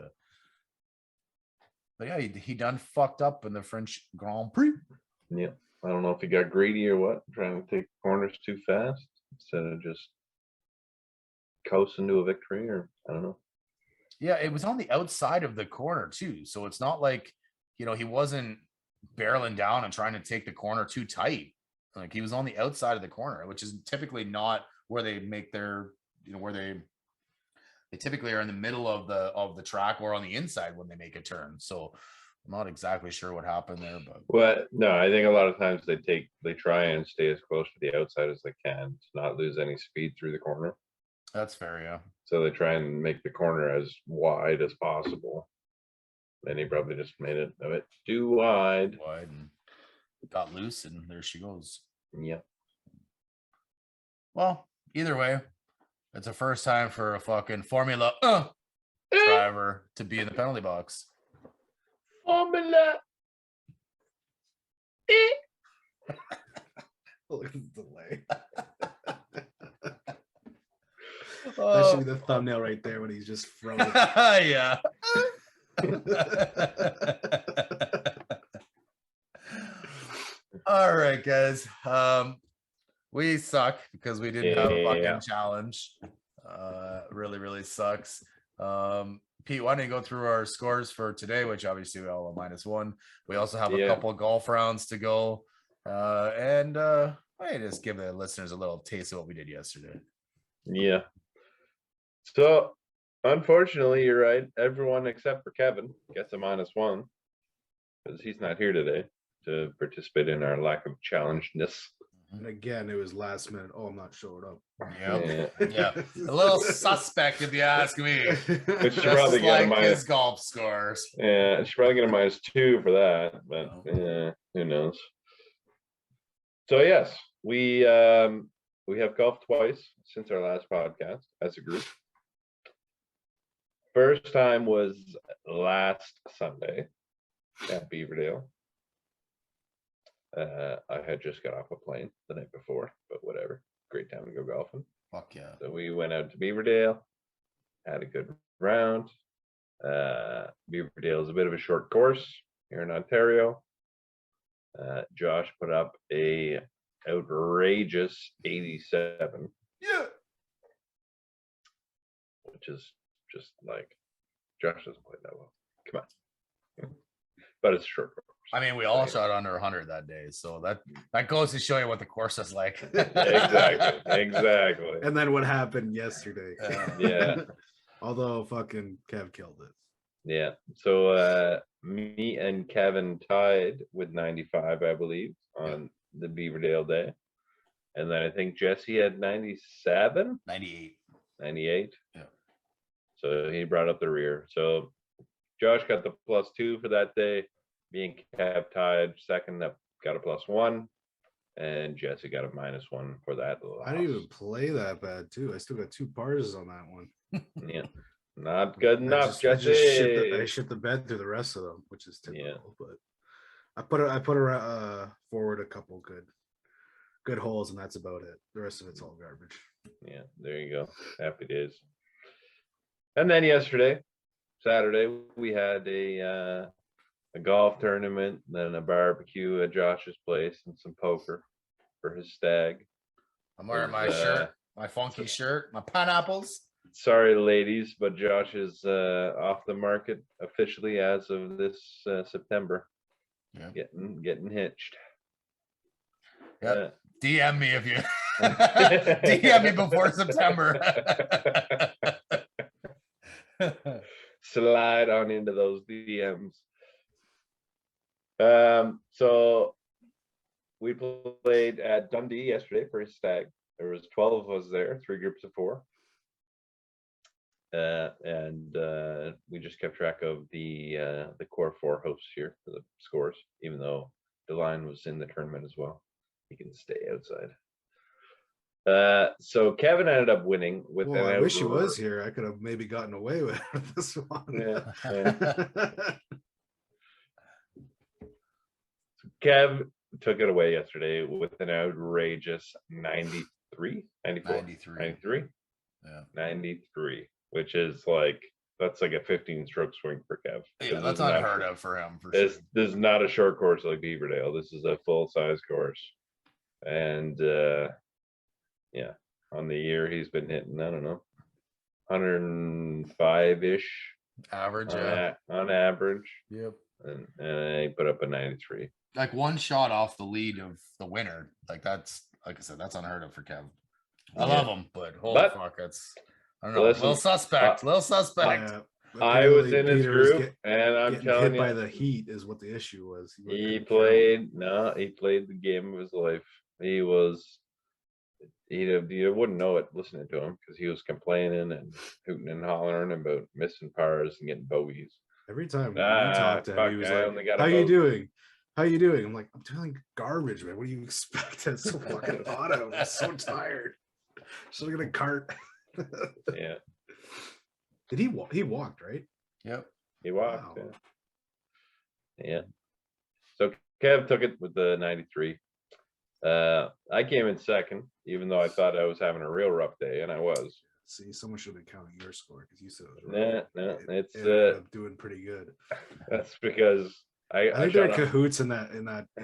yeah, he done fucked up in the French Grand Prix. Yeah, I don't know if he got greedy or what, trying to take corners too fast instead of just coasting to a victory, or I don't know. Yeah, it was on the outside of the corner too, so it's not like he wasn't barreling down and trying to take the corner too tight. Like he was on the outside of the corner, which is typically not where they make their, where they typically are in the middle of the track or on the inside when they make a turn. So I'm not exactly sure what happened there, but No, I think a lot of times they try and stay as close to the outside as they can to not lose any speed through the corner. That's fair, yeah. So they try and make the corner as wide as possible. And he probably just made it a bit too wide. And got loose, and there she goes. Yeah. Well, either way, it's the first time for a fucking Formula driver to be in the penalty box. Formula. Look at the delay. That should be the thumbnail right there when he's just frozen. Yeah. All right, guys. We suck because we didn't have a fucking challenge. Really, really sucks. Pete, why don't you go through our scores for today, which obviously we all are -1. We also have a couple golf rounds to go. And I just give the listeners a little taste of what we did yesterday. Yeah. So, unfortunately, you're right. Everyone except for Kevin gets a -1 because he's not here today to participate in our lack of challengeness. And again, it was last minute. Oh, I'm not showing up. Yeah. A little suspect, if you ask me. But she probably got a his golf scores. Yeah, she probably get a -2 for that. But who knows? So yes, we have golfed twice since our last podcast as a group. First time was last Sunday at Beaverdale. I had just got off a plane the night before, but whatever. Great time to go golfing. Fuck yeah. So we went out to Beaverdale, had a good round. Beaverdale is a bit of a short course here in Ontario. Josh put up a outrageous 87. Yeah. Which is just like Josh doesn't play that well. Come on. But it's a short course. I mean, we all shot under 100 that day, so that goes to show you what the course is like. Exactly. And then what happened yesterday? Yeah. Although fucking Kev killed it. Yeah. So me and Kevin tied with 95, I believe, on the Beaverdale day. And then I think Jesse had 97? 98. 98. Yeah. So he brought up the rear. So Josh got the +2 for that day. Me and Kev tied second, that got a +1. And Jesse got a -1 for that loss. I didn't even play that bad too. I still got 2 pars on that one. Yeah. Not good enough, I Jesse. I shit the bed through the rest of them, which is typical. Yeah. But I put forward a couple good holes, and that's about it. The rest of it's all garbage. Yeah, there you go. Happy days. And then yesterday, Saturday, we had a golf tournament, then a barbecue at Josh's place, and some poker for his stag. I'm wearing my shirt, my funky shirt, my pineapples. Sorry, ladies, but Josh is off the market officially as of this September. Yeah. Getting hitched. Yeah. DM me if you DM me before September. Slide on into those DMs. So we played at Dundee yesterday for his stag. There was 12 of us there, 3 groups of 4. And we just kept track of the core 4 hosts here for the scores, even though DeLine was in the tournament as well. He can stay outside. So Kevin ended up winning with Well, I wish he was here. I could have maybe gotten away with this one. Yeah. Kev took it away yesterday with an outrageous 93. Yeah. 93, which is like, that's like a 15-stroke swing for Kev. Yeah, that's unheard of for him. This is not a short course like Beaverdale. This is a full-size course. And yeah, on the year he's been hitting, I don't know, 105-ish average. On average. Yep. And he put up a 93. Like 1 shot off the lead of the winner. Like that's, like I said, that's unheard of for Kev. I love him, but holy fuck, that's, I don't know. Listen, little suspect. I was in his group, and I'm telling you, by the heat is what the issue was. He played the game of his life. You wouldn't know it listening to him because he was complaining and hooting and hollering about missing pars and getting bogeys. Every time we talked to him, he was like, "How you doing? How you doing?" I'm like, "I'm doing garbage, man. What do you expect?" It's so fucking hot out. I'm so tired. Just look at a cart. Yeah. Did he walk? He walked, right? Yep. He walked. Wow. Yeah. So Kev took it with the 93. I came in second, even though I thought I was having a real rough day, and I was. See, someone should be counting your score because you said it was No, it's doing pretty good. That's because I think they're cahoots in that.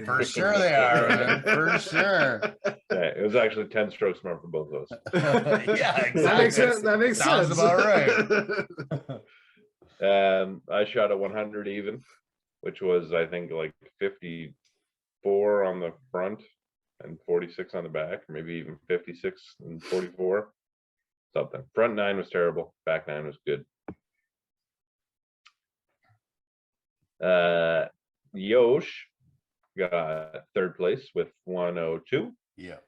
For sure they are, man. For sure. Yeah, it was actually 10 strokes more for both of us. Yeah, exactly. That makes Sounds sense. about right. I shot a 100 even, which was I think like 54 on the front and 46 on the back, or maybe even 56 and 44. Something. Front 9 was terrible. Back 9 was good. Yosh got 3rd place with 102. Yeah.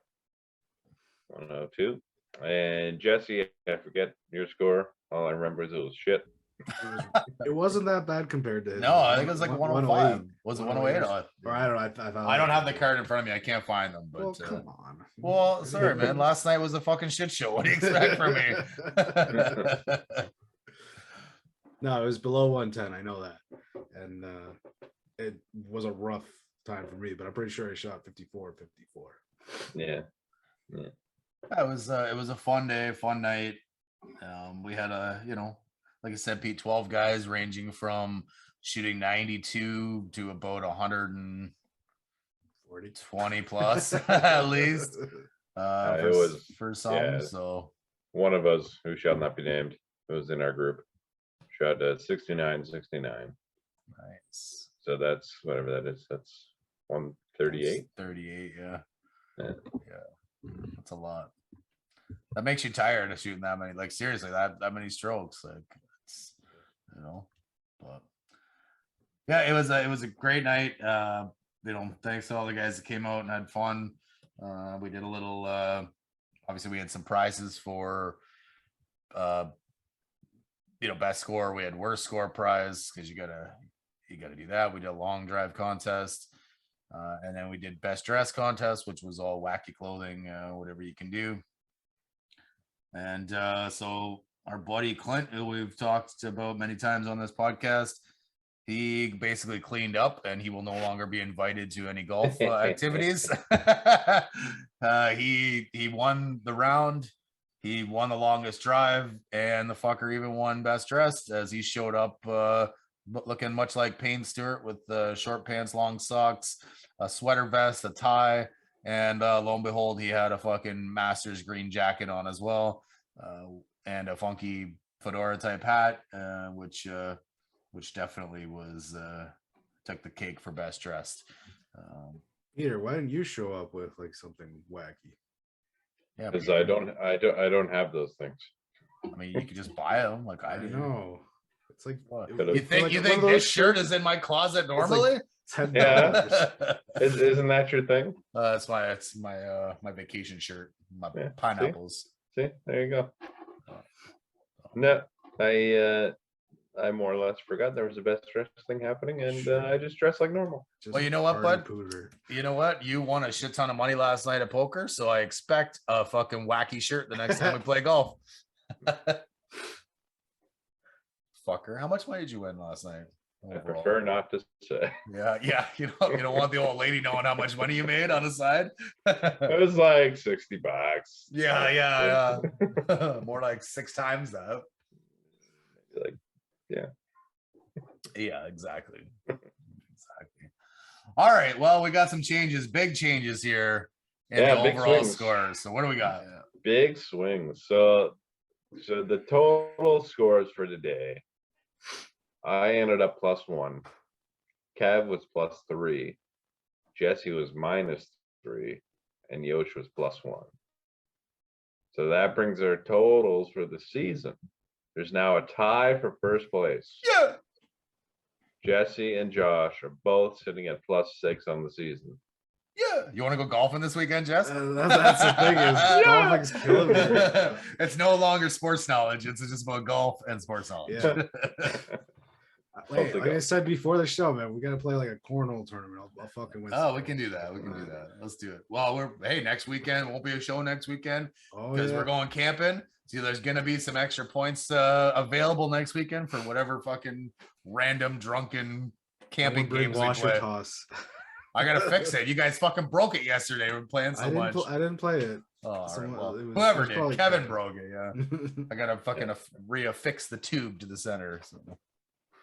102. And Jesse, I forget your score. All I remember is it was shit. It wasn't that bad compared to his. No, I think it was like 105. Was it 108? Or I don't know. I don't have the card in front of me. I can't find them. But well, come on. Well, sorry, man. Last night was a fucking shit show. What do you expect from me? No, it was below 110. I know that, and it was a rough time for me. But I'm pretty sure I shot 54. Yeah. It was a fun day, fun night. We had a like I said, Pete, 12 guys ranging from shooting 92 to about 120 plus at least. It was for some. yeah. So one of us who shall not be named, who was in our group, shot at 69. nice. So that's whatever that is. That's 138. 38, yeah. Yeah. That's a lot. That makes you tired of shooting that many. Like seriously, that many strokes. Like it's, but yeah, it was a great night. Thanks to all the guys that came out and had fun. We did a little obviously we had some prizes for best score. We had worst score prize because you gotta do that. We did a long drive contest. And then we did best dress contest, which was all wacky clothing, whatever you can do. And so our buddy Clint, who we've talked about many times on this podcast, he basically cleaned up and he will no longer be invited to any golf activities. He won the round. He won the longest drive, and the fucker even won best dressed as he showed up looking much like Payne Stewart with short pants, long socks, a sweater vest, a tie, and lo and behold, he had a fucking Masters green jacket on as well, and a funky fedora type hat, which definitely was took the cake for best dressed. Peter, why didn't you show up with like something wacky? Yeah, Because I don't have those things. I mean, you could just buy them like I do. know. It's like You think this shirt is in my closet normally? $10. Yeah. Isn't that your thing? It's my vacation shirt. My pineapples. See, there you go. No, I more or less forgot there was a best dress thing happening, and I just dressed like normal. Well, you know what, bud? You know what? You won a shit ton of money last night at poker, so I expect a fucking wacky shirt the next time we play golf. Fucker, how much money did you win last night? I prefer not to say. Yeah. You don't want the old lady knowing how much money you made on the side. It was like $60. Yeah. More like 6 times that. Like, yeah. Yeah, exactly. All right. Well, we got some changes, big changes here in the overall score. So what do we got? Big swings. So the total scores for today, I ended up +1. Kev was +3. Jesse was -3, and Yosh was +1. So that brings our totals for the season. There's now a tie for first place. Yeah. Jesse and Josh are both sitting at +6 on the season. Yeah. You want to go golfing this weekend, Jess? That's the thing is golfing's killing me. It's no longer sports knowledge. It's just about golf and sports knowledge. Yeah. Wait, like I said before the show, man, we got to play like a cornhole tournament. I'll fucking win. Oh, we can do that. Let's do it. Well, next weekend won't be a show next weekend because we're going camping. So there's going to be some extra points available next weekend for whatever fucking random drunken camping games we play. Toss. I got to fix it. You guys fucking broke it yesterday. We're playing so much. I didn't play it. Oh, whoever did. Kevin broke it, yeah. I got to fucking reaffix the tube to the center. So.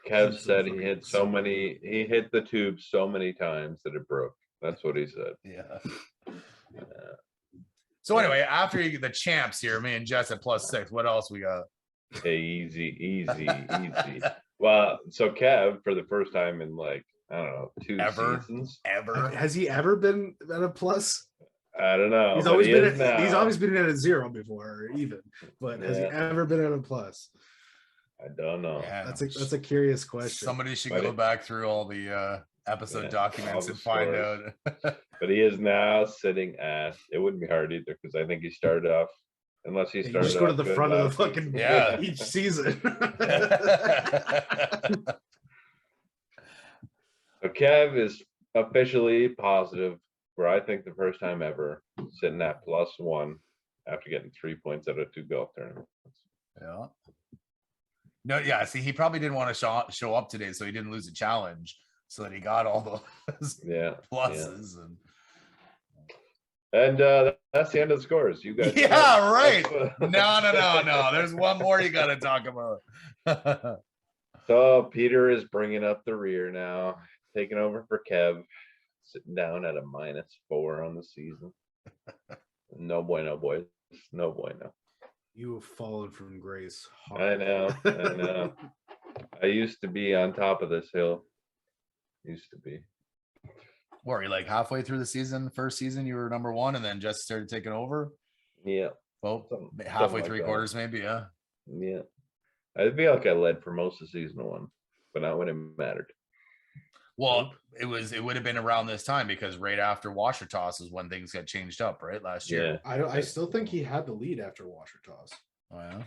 Kev said he hit the tube so many times that it broke. That's what he said. Yeah. So anyway, after the champs here, me and Jess at +6, what else we got? Easy. Well, so Kev, for the first time in like, I don't know, 2 seasons. Ever. Has he ever been at a plus? I don't know. He's always been at a 0 before, or even. But has he ever been at a plus? I don't know. Yeah. That's a curious question. Somebody should go back through all the episode documents and find out. But he is now sitting at, it wouldn't be hard either, because I think he started off, unless he started just go to the front of the fucking each season. So Kev is officially positive for, I think, the first time ever, sitting at +1 after getting 3 points out of 2 golf tournaments. Yeah. No, yeah. See, he probably didn't want to show up today, so he didn't lose a challenge, so that he got all those pluses. And And that's the end of the scores. You guys. Yeah, right. No. There's one more you got to talk about. So Peter is bringing up the rear now, taking over for Kev, sitting down at a -4 on the season. No bueno, boys. No bueno. You have fallen from grace. I know. I used to be on top of this hill. Used to be. What, were you like halfway through the season? First season, you were number one, and then just started taking over. Yeah. Well, Something halfway, like three that. quarters, maybe. Yeah. Yeah. I feel like I led for most of season one, but not when it mattered. Well, it would have been around this time because right after Washer Toss is when things got changed up, right? Last year. Yeah. I still think he had the lead after Washer Toss. Oh yeah.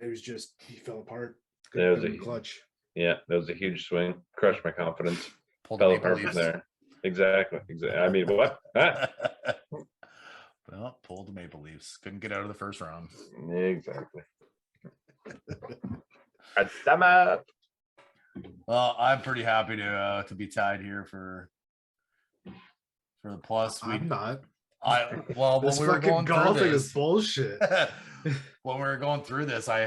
It was just he fell apart. There was Couldn't a clutch. Yeah, that was a huge swing. Crushed my confidence. Pulled Fell the apart Maple from Leafs. there. Exactly. I mean, what? Ah, Well, pulled the Maple Leafs. Couldn't get out of the first round. exactly. Damn it. Well, I'm pretty happy to be tied here for the plus. I'm not. When This we were fucking going through golfing this, is bullshit. when we were going through this, I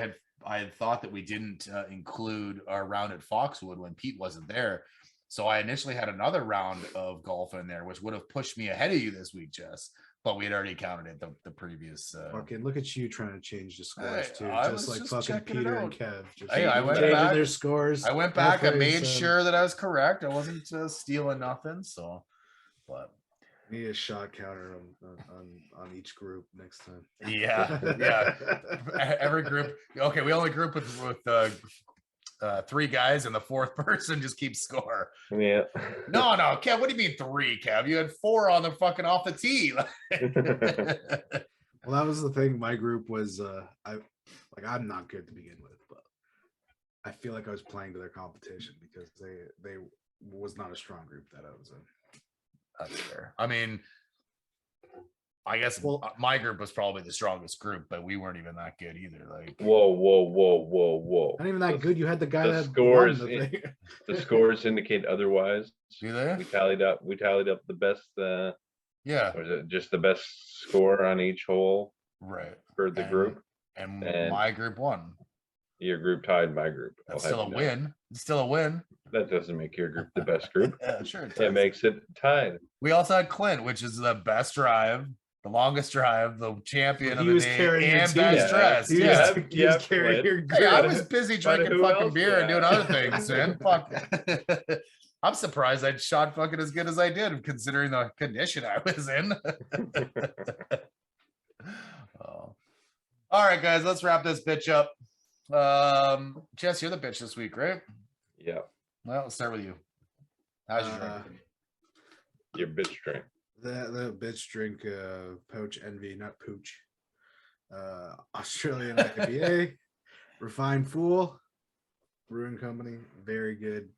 had thought that we didn't include our round at Foxwood when Pete wasn't there. So I initially had another round of golf in there, which would have pushed me ahead of you this week, Jess. But we had already counted it the previous. Fucking look at you trying to change the scores too, I just was like just fucking checking it Peter out. and Kev. Just Hey, I went changing back. their scores. I went No back. I praise, made sure that I was correct. I wasn't stealing nothing. So, but Need a shot counter on each group next time. yeah. Every group. Okay, we only group with 3 guys, and the 4th person just keeps score. Yeah. No, Kev. What do you mean 3, Kev? You had 4 on the fucking off the tee. Well, that was the thing. My group was I'm not good to begin with, but I feel like I was playing to their competition because they was not a strong group that I was in. That's fair. I mean, I guess Well, my group was probably the strongest group, but we weren't even that good either. Like, Whoa. not even that good. You had the guy the that scores won the thing. The scores indicate otherwise. do they? We tallied up the best Yeah. or is it just the best score on each hole Right. for the group? And And my group won. your group tied my group. That's I'll have still a you know. win. It's still a win. That doesn't make your group the best group. Yeah, sure. It makes it tied. We also had Clint, which is the best drive, the longest drive, the champion of He the was day, carrying your and team. best dressed. He Yeah. was, he was carrying Clint. your Hey, group. I was busy drinking who fucking else beer and you doing had? other things, man. Fuck. I'm surprised I shot fucking as good as I did, considering the condition I was in. Oh. All right, guys, let's wrap this bitch up. Jess, you're the bitch this week, right? Yeah. Well, let's start with you. How's your drink? Your bitch drink. The bitch drink Pouch Envy, not Pooch. Australian IPA, Refined Fool, Brewing Company, very good.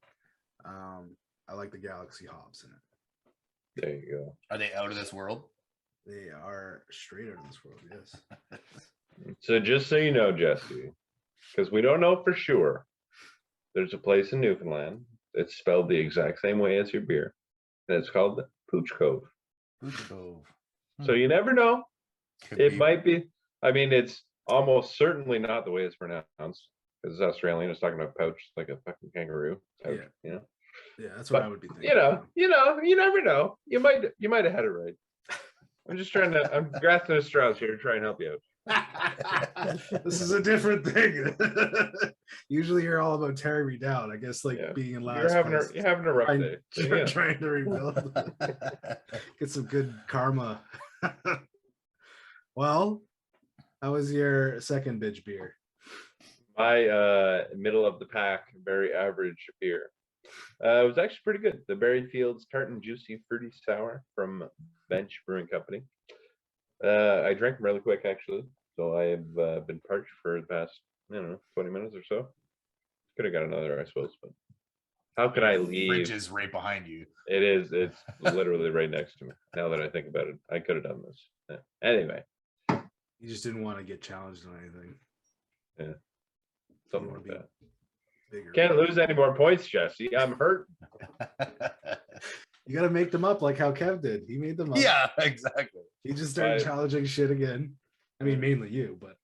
I like the Galaxy hops in it. There you go. Are they out of this world? They are straight out of this world, yes. So just so you know, Jesse, because we don't know for sure, there's a place in Newfoundland. It's spelled the exact same way as your beer, and it's called Pooch Cove. Pooch Cove. So you never know. Could It be. might be. I mean, it's almost certainly not the way it's pronounced, because it's Australian. It's talking about pouch, like a fucking kangaroo. Pouch, Yeah. you know. Yeah, that's what But, I would be thinking. You never know. You might have had it right. I'm grasping at straws here to try and help you out. This is a different thing. Usually you're all about tearing me down. I guess like Yeah. being in last You're having place. a rough day. Yeah. Trying to rebuild. Get some good karma. Well, how was your second bitch beer? My middle of the pack, very average beer. It was actually pretty good. The Berry Fields Tart and Juicy Fruity Sour from Bench Brewing Company. I drank them really quick, actually. So I have been parched for the past, 20 minutes or so. Could have got another, I suppose, but how can I leave? Fridge is right behind you. It is. It's literally right next to me. Now that I think about it, I could have done this. Yeah. Anyway, You just didn't want to get challenged on anything. yeah, something You like wanna that. Bigger. Can't lose any more points, Jesse. I'm hurt. You got to make them up like how Kev did. He made them up. Yeah, exactly. He just started challenging shit again. I mean, mainly you, but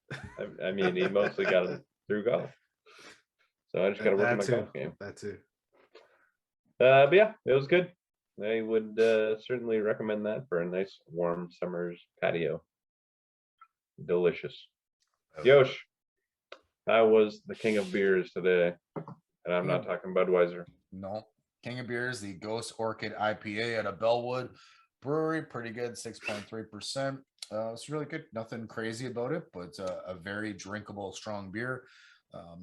I mean, he mostly got it through golf. So I just got to work on my golf game. That too. But yeah, it was good. I would certainly recommend that for a nice warm summer's patio. Delicious. Yosh, I was the king of beers today, and I'm not talking Budweiser. No, King of Beers, the Ghost Orchid IPA out of Bellwood Brewery, pretty good, 6.3%. It's really good. Nothing crazy about it, but a very drinkable, strong beer.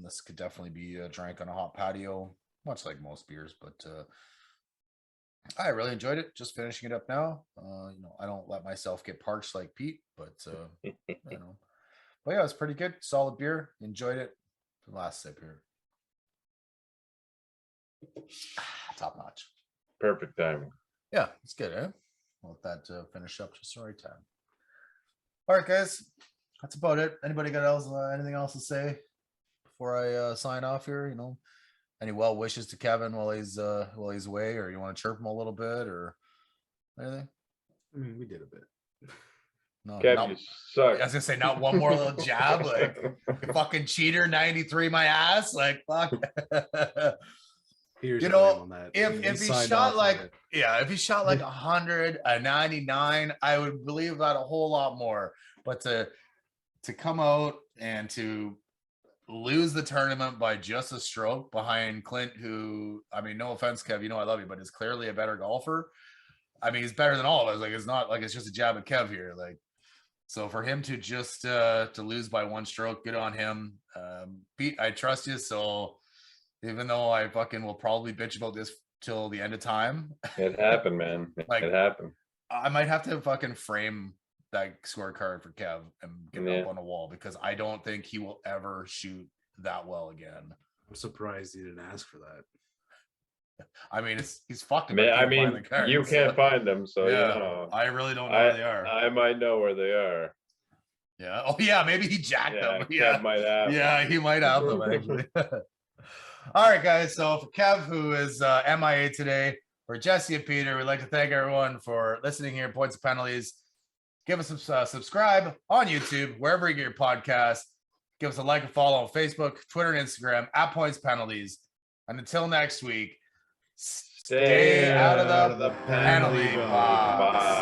This could definitely be drank on a hot patio, much like most beers, but I really enjoyed it. Just finishing it up now. I don't let myself get parched like Pete, but but yeah, it's pretty good. Solid beer. Enjoyed it. The last sip here. Top notch. Perfect timing. Yeah, it's good, eh? I'll let that finish up just the right time. All right, guys. That's about it. Anybody got anything else to say before I sign off here? Any well wishes to Kevin while he's away, or you want to chirp him a little bit or anything? I mean, we did a bit. No, Kev, you suck. I was gonna say not one more little jab, like you fucking cheater, 93 my ass, like fuck. Here's on that. He if he shot like if he shot like 100, a 99, I would believe that a whole lot more. But to come out and to lose the tournament by just a stroke behind Clint, who, I mean, no offense, Kev, I love you, but is clearly a better golfer. I mean, he's better than all of us. Like, it's not like it's just a jab at Kev here. Like, so for him to just to lose by one stroke, good on him. Pete, I trust you. So even though I fucking will probably bitch about this till the end of time. It happened, man. It happened. I might have to fucking frame that scorecard for Kev and get it up on a wall, because I don't think he will ever shoot that well again. I'm surprised he didn't ask for that. I mean, he's fucked. I mean, you can't find them, so yeah, I really don't know where they are. I might know where they are. Yeah. Oh yeah, maybe he jacked them. Yeah, Kev might have. Yeah, he might have them actually. All right, guys. So for Kev, who is MIA today, for Jesse and Peter, we'd like to thank everyone for listening here. Points and Penalties. Give us a subscribe on YouTube, wherever you get your podcast. Give us a like and follow on Facebook, Twitter, and Instagram at Points Penalties. And until next week, stay out of the penalty box.